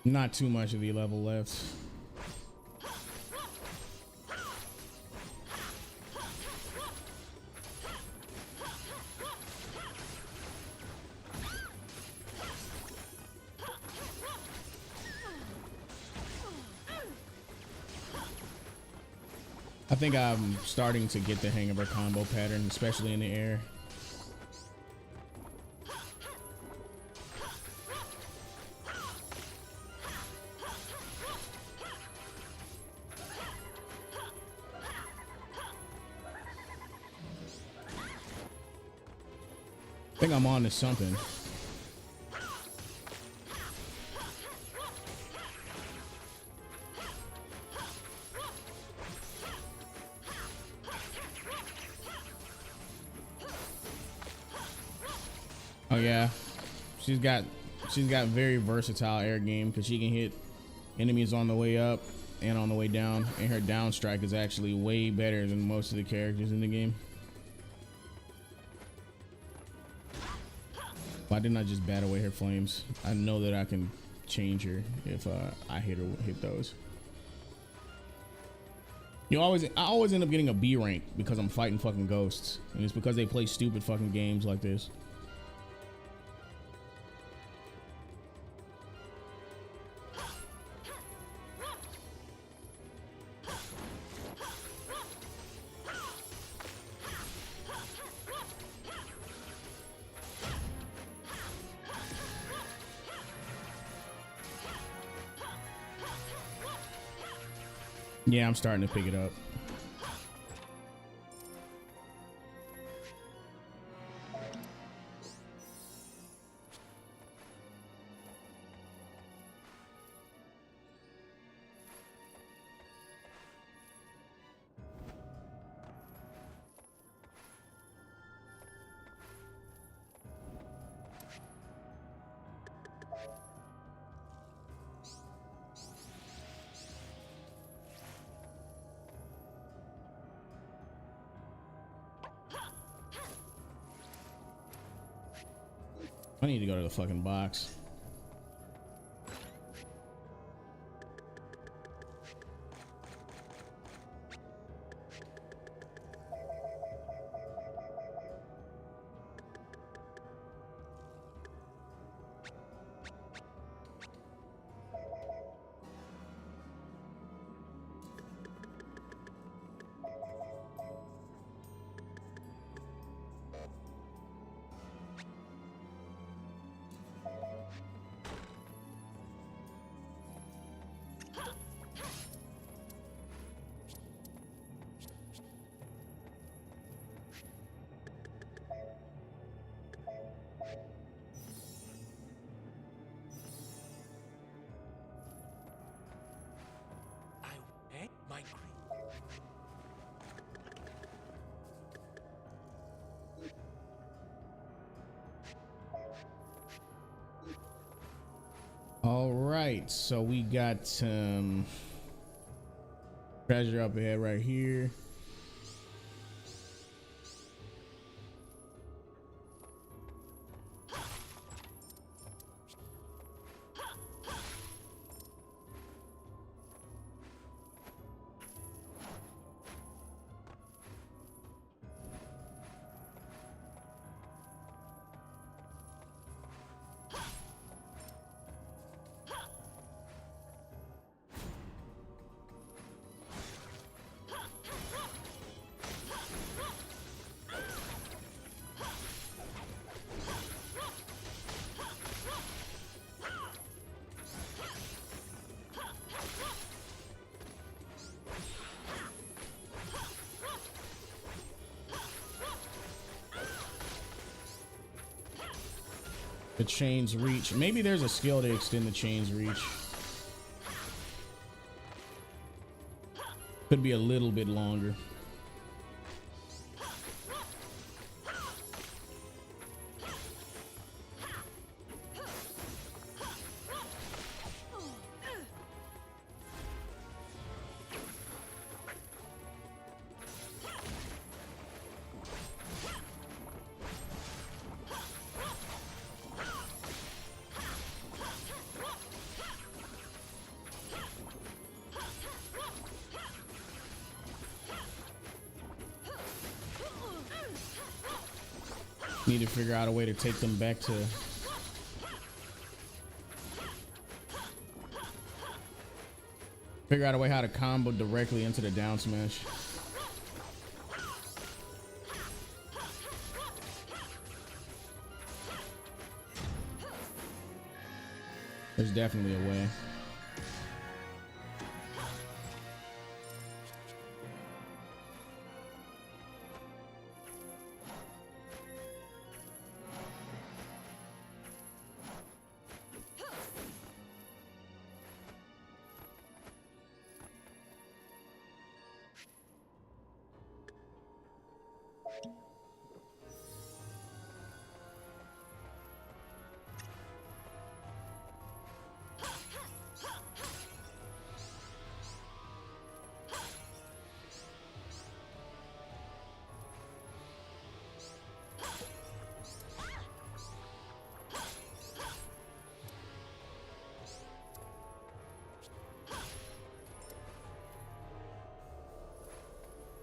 Not too much of the level left. I think I'm starting to get the hang of her combo pattern, especially in the air. I think I'm on to something. Oh yeah, she's got very versatile air game because she can hit enemies on the way up and on the way down, and her down strike is actually way better than most of the characters in the game. Why didn't I just bat away her flames? I know that I can change her if I hit those. I always end up getting a B rank because I'm fighting fucking ghosts, and it's because they play stupid fucking games like this. Yeah, I'm starting to pick it up. I need to go to the fucking box. All right, so we got some treasure up ahead right here. The chain's reach. Maybe there's a skill to extend the chain's reach. Could be a little bit longer. Need to figure out a way to take them back to. Figure out a way how to combo directly into the down smash. There's definitely a way.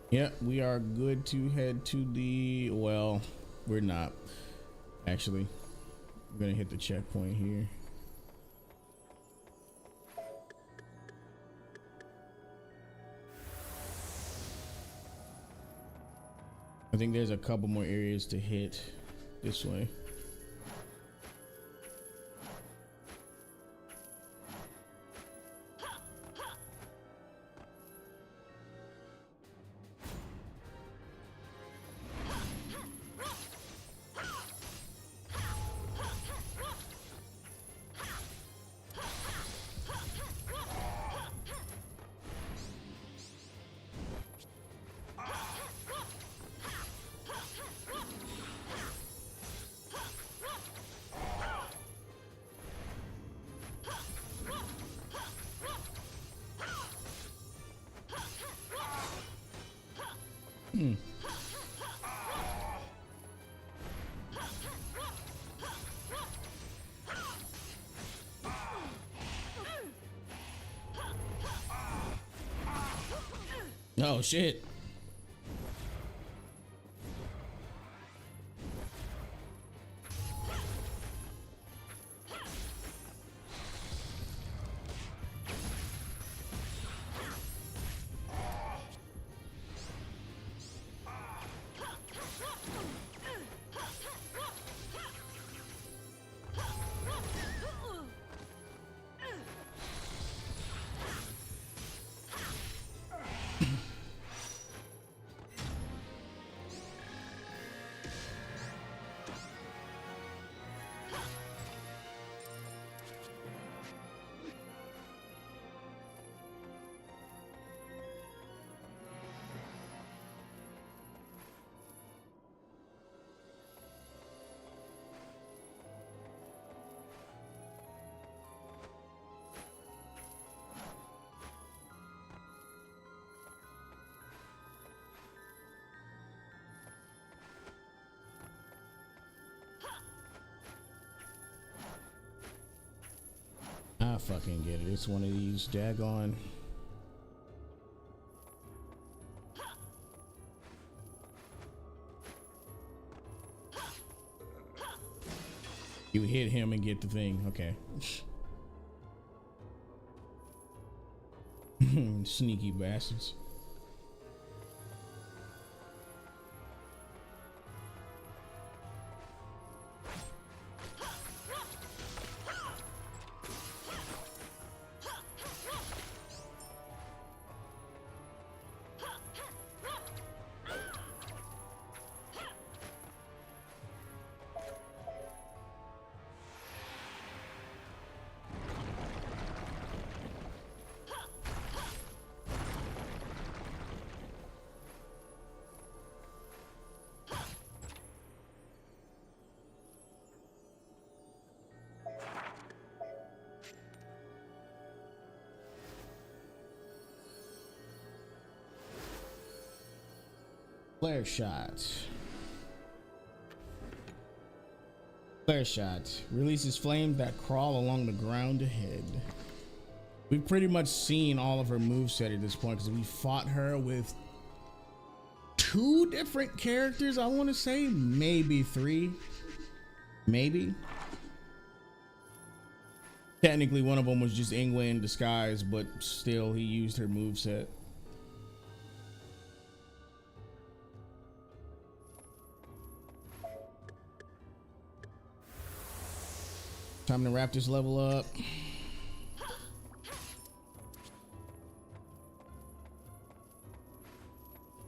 Yeah, we are good to head to the, well, we're not actually. We're gonna hit the checkpoint here. I think there's a couple more areas to hit this way. Oh shit. I fucking get it. It's one of these daggone. You hit him and get the thing. Okay. Sneaky bastards. Flare shot. Flare shot releases flames that crawl along the ground ahead. We've pretty much seen all of her moveset at this point because we fought her with 2 different characters, I want to say. Maybe 3. Maybe. Technically, one of them was just Ingwe in disguise, but still, he used her moveset. Time to wrap this level up.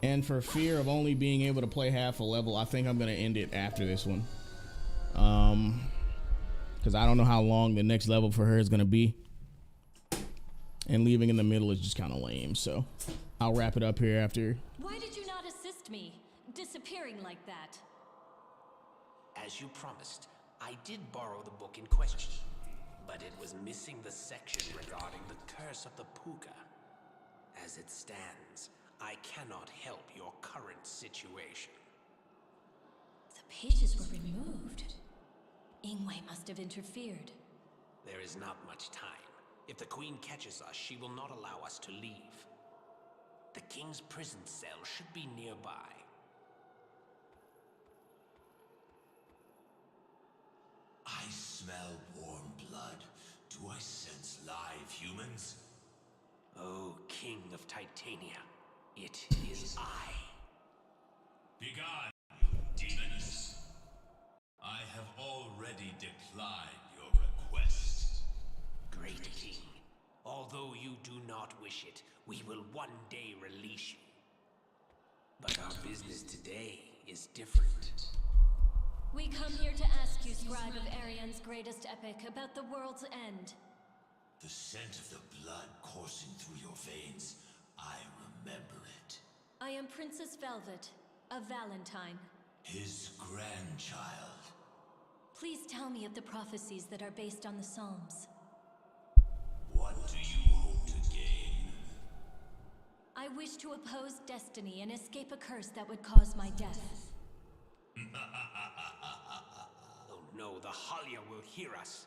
And for fear of only being able to play half a level, I think I'm gonna end it after this one. Because I don't know how long the next level for her is gonna be. And leaving in the middle is just kind of lame, so I'll wrap it up here after. Why did you not assist me? Disappearing like that. As you promised, I did borrow the book in question, but it was missing the section regarding the curse of the Puka. As it stands, I cannot help your current situation. The pages were removed. Ingwe must have interfered. There is not much time. If the Queen catches us, she will not allow us to leave. The King's prison cell should be nearby. I smell warm blood. Do I sense live humans? Oh, King of Titania, it is I. Begone, you demons. I have already declined your request. Great King, although you do not wish it, we will one day release you. But our business today is different. We come here to ask you, scribe of Erion's greatest epic, about the world's end. The scent of the blood coursing through your veins, I remember it. I am Princess Velvet, of Valentine. His grandchild. Please tell me of the prophecies that are based on the Psalms. What do you hope to gain? I wish to oppose destiny and escape a curse that would cause my death. Oh no, the Halia will hear us.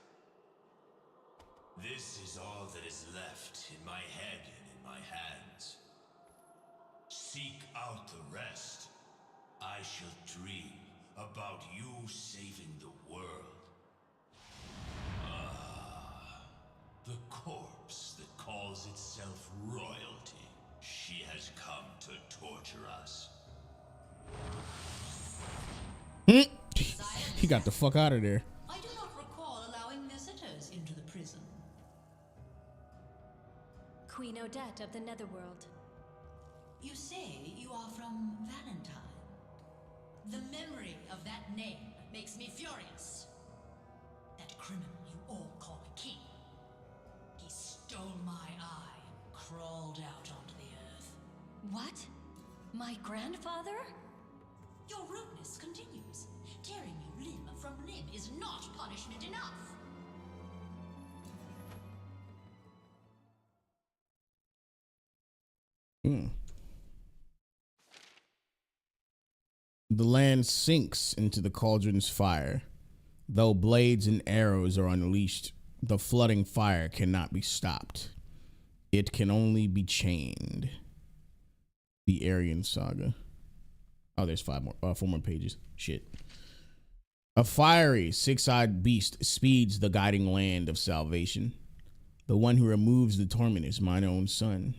This is all that is left in my head and in my hands. Seek out the rest. I shall dream about you saving the world. Ah, the corpse that calls itself royalty. She has come to torture us. He got the fuck out of there. I do not recall allowing visitors into the prison. Queen Odette of the Netherworld. You say you are from Valentine. The memory of that name makes me furious. That criminal you all call a king. He stole my eye and crawled out onto the earth. What? My grandfather? Your rudeness continues. Tearing you limb from limb is not punishment enough. The land sinks into the cauldron's fire. Though blades and arrows are unleashed, the flooding fire cannot be stopped. It can only be chained. The Erion saga. Oh, there's 4 more pages. Shit. A fiery, 6-eyed beast speeds the guiding land of salvation. The one who removes the torment is mine own son.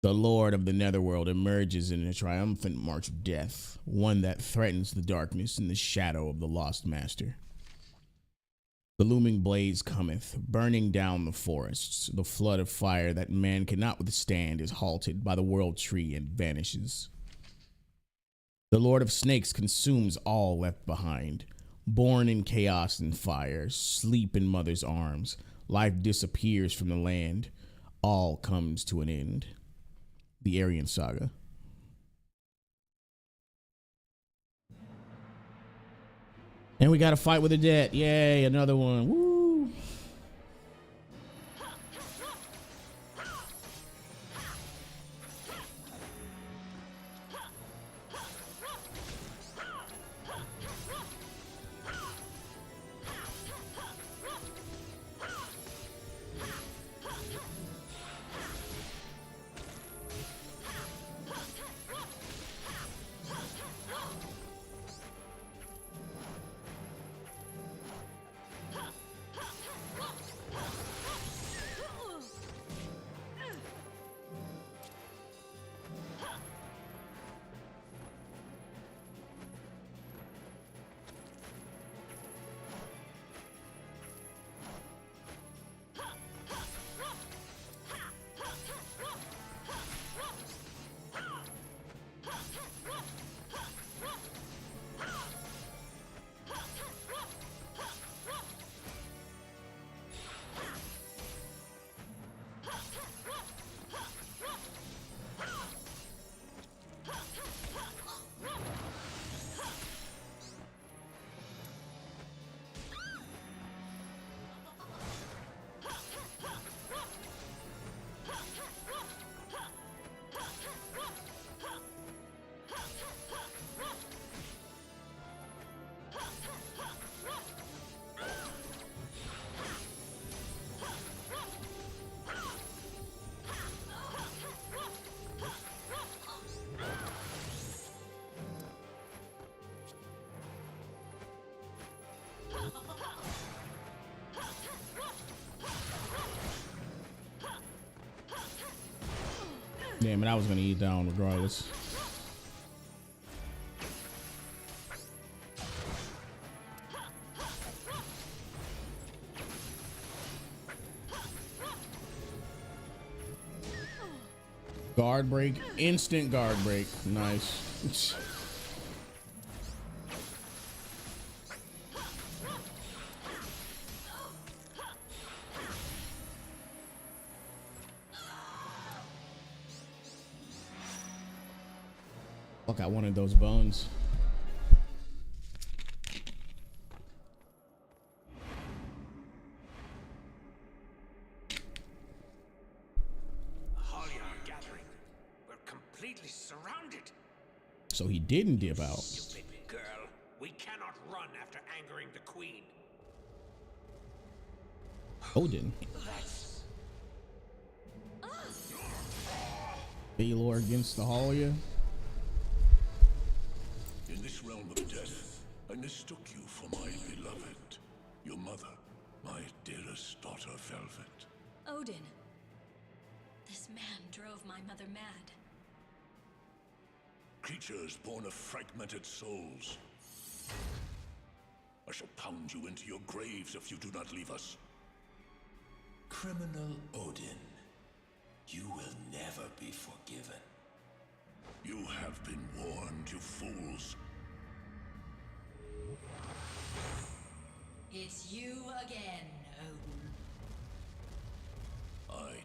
The Lord of the Netherworld emerges in a triumphant march of death, one that threatens the darkness and the shadow of the lost master. The looming blaze cometh, burning down the forests. The flood of fire that man cannot withstand is halted by the world tree and vanishes. The Lord of Snakes consumes all left behind. Born in chaos and fire, sleep in mother's arms. Life disappears from the land. All comes to an end. The Erion saga. And we got a fight with Odette. Yay, another one. Woo! Damn it, I was gonna eat down regardless. Guard break, instant guard break. Nice. Fuck, I wanted those bones. So he didn't dip out. Stupid girl. We cannot run after angering the queen. Odin. Baylor against the Halia. In this realm of death, I mistook you for my beloved, your mother, my dearest daughter, Velvet. Odin. This man drove my mother mad. Creatures born of fragmented souls. I shall pound you into your graves if you do not leave us. Criminal Odin, you will never be forgiven. You have been warned, you fools. It's you again, Odin.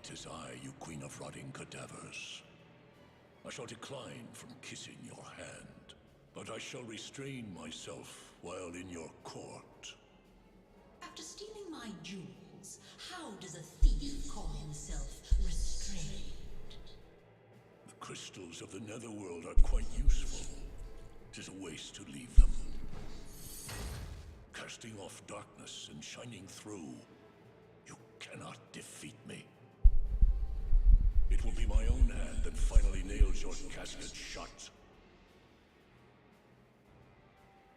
Tis I, you queen of rotting cadavers. I shall decline from kissing your hand, but I shall restrain myself while in your court. After stealing my jewels, how does a thief call himself restrained? The crystals of the netherworld are quite useful. 'Tis a waste to leave them. Casting off darkness and shining through, you cannot defeat me. It will be my own hand that finally nails your casket shut.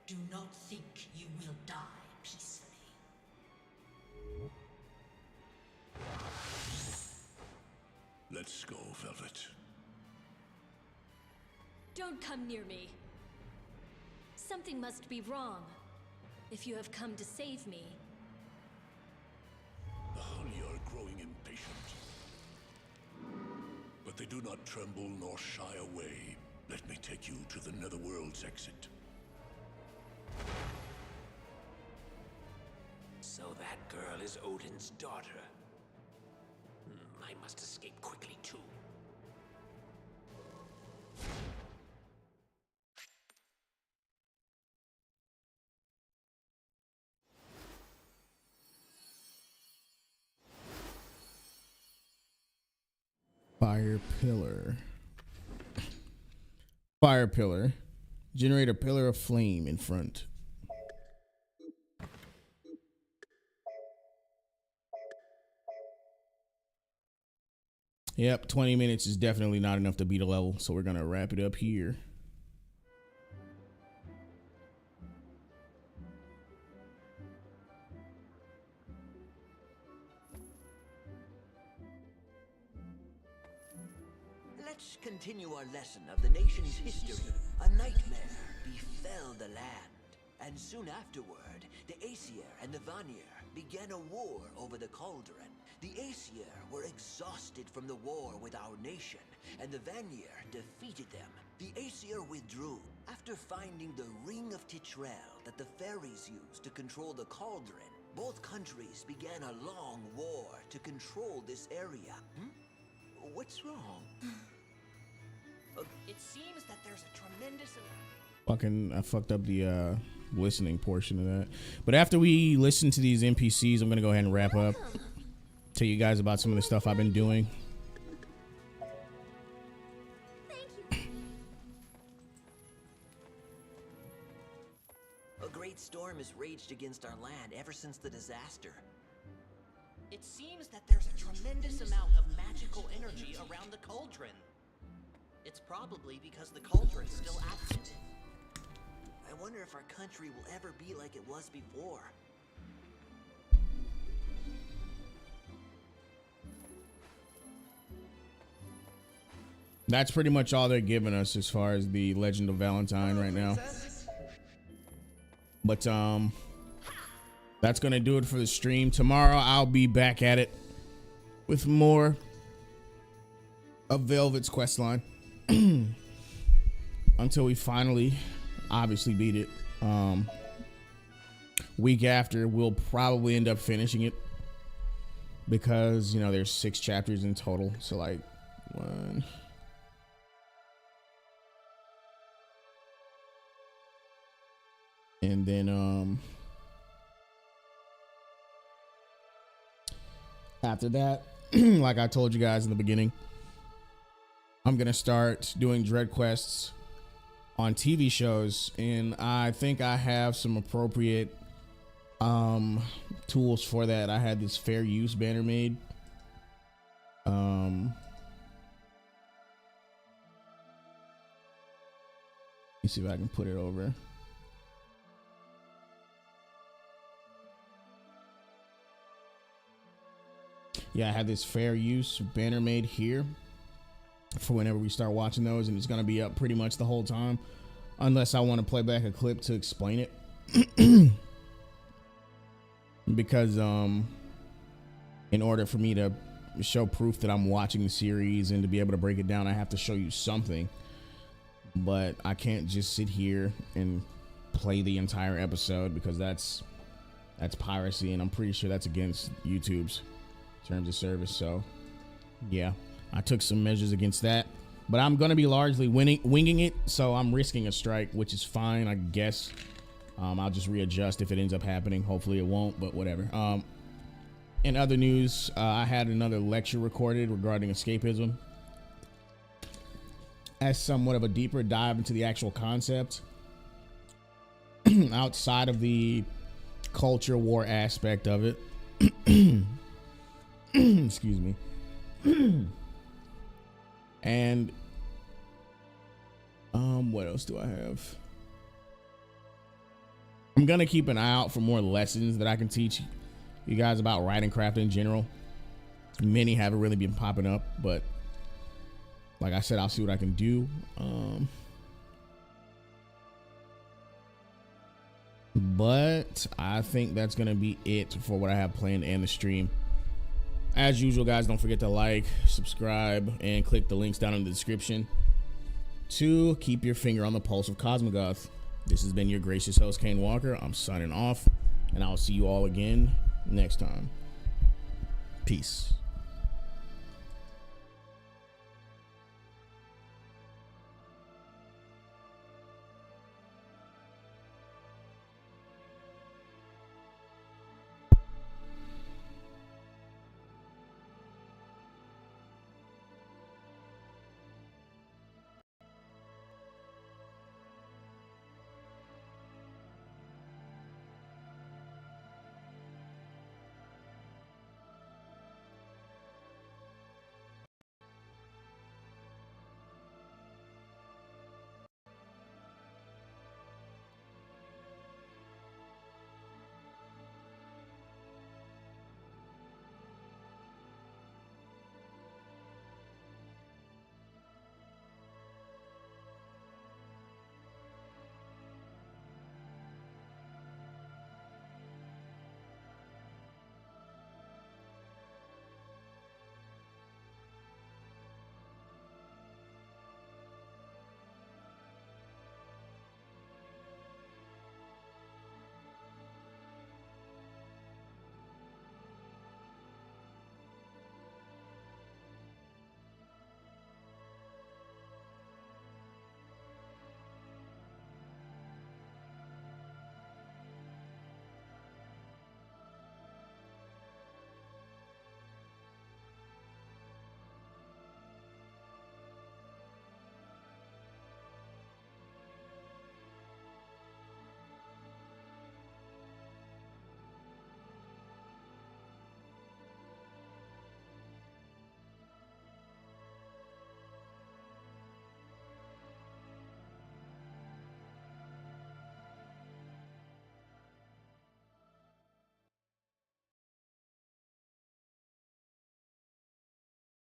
Do not think you will die peacefully. Let's go, Velvet. Don't come near me. Something must be wrong. If you have come to save me. The Halia are growing impatient. But they do not tremble nor shy away. Let me take you to the Netherworld's exit. So that girl is Odin's daughter. I must escape quickly too. Fire pillar. Fire pillar. Generate a pillar of flame in front. Yep, 20 minutes is definitely not enough to beat a level, so we're gonna wrap it up here. Let's continue our lesson of the nation's history. A nightmare befell the land, and soon afterward, the Aesir and the Vanir began a war over the Cauldron. The Aesir were exhausted from the war with our nation, and the Vanir defeated them. The Aesir withdrew after finding the Ring of Titrel that the fairies used to control the Cauldron. Both countries began a long war to control this area. What's wrong? It seems that there's a tremendous I fucked up the listening portion of that. But after we listen to these NPCs, I'm gonna go ahead and wrap up. Tell you guys about some of the stuff I've been doing. A great storm has raged against our land ever since the disaster. It seems that there's a tremendous amount of magical energy around the cauldron. It's probably because the cauldron's still active. I wonder if our country will ever be like it was before. That's pretty much all they're giving us as far as the Legend of Valentine right now. But that's gonna do it for the stream. Tomorrow I'll be back at it with more of Velvet's questline until we finally obviously beat it. Week after we'll probably end up finishing it because, you know, there's 6 chapters in total, so like 1, and then after that, like I told you guys in the beginning, I'm gonna start doing dread quests on TV shows, and I think I have some appropriate tools for that. I had this fair use banner made. Let me see if I can put it over. Yeah, I had this fair use banner made here for whenever we start watching those, and it's going to be up pretty much the whole time unless I want to play back a clip to explain it. Because in order for me to show proof that I'm watching the series and to be able to break it down, I have to show you something. But I can't just sit here and play the entire episode because that's piracy, and I'm pretty sure that's against YouTube's terms of service. So yeah, I took some measures against that, but I'm gonna be largely winging it, so I'm risking a strike, which is fine, I guess. I'll just readjust if it ends up happening. Hopefully it won't, but whatever. In other news, I had another lecture recorded regarding escapism as somewhat of a deeper dive into the actual concept outside of the culture war aspect of it. Excuse me. And what else do I have? I'm gonna keep an eye out for more lessons that I can teach you guys about writing craft in general. Many haven't really been popping up, but like I said, I'll see what I can do. But I think that's gonna be it for what I have planned and the stream. As usual, guys, don't forget to like, subscribe, and click the links down in the description to keep your finger on the pulse of Cosmogoth. This has been your gracious host, Kaine Walker. I'm signing off, and I'll see you all again next time. Peace.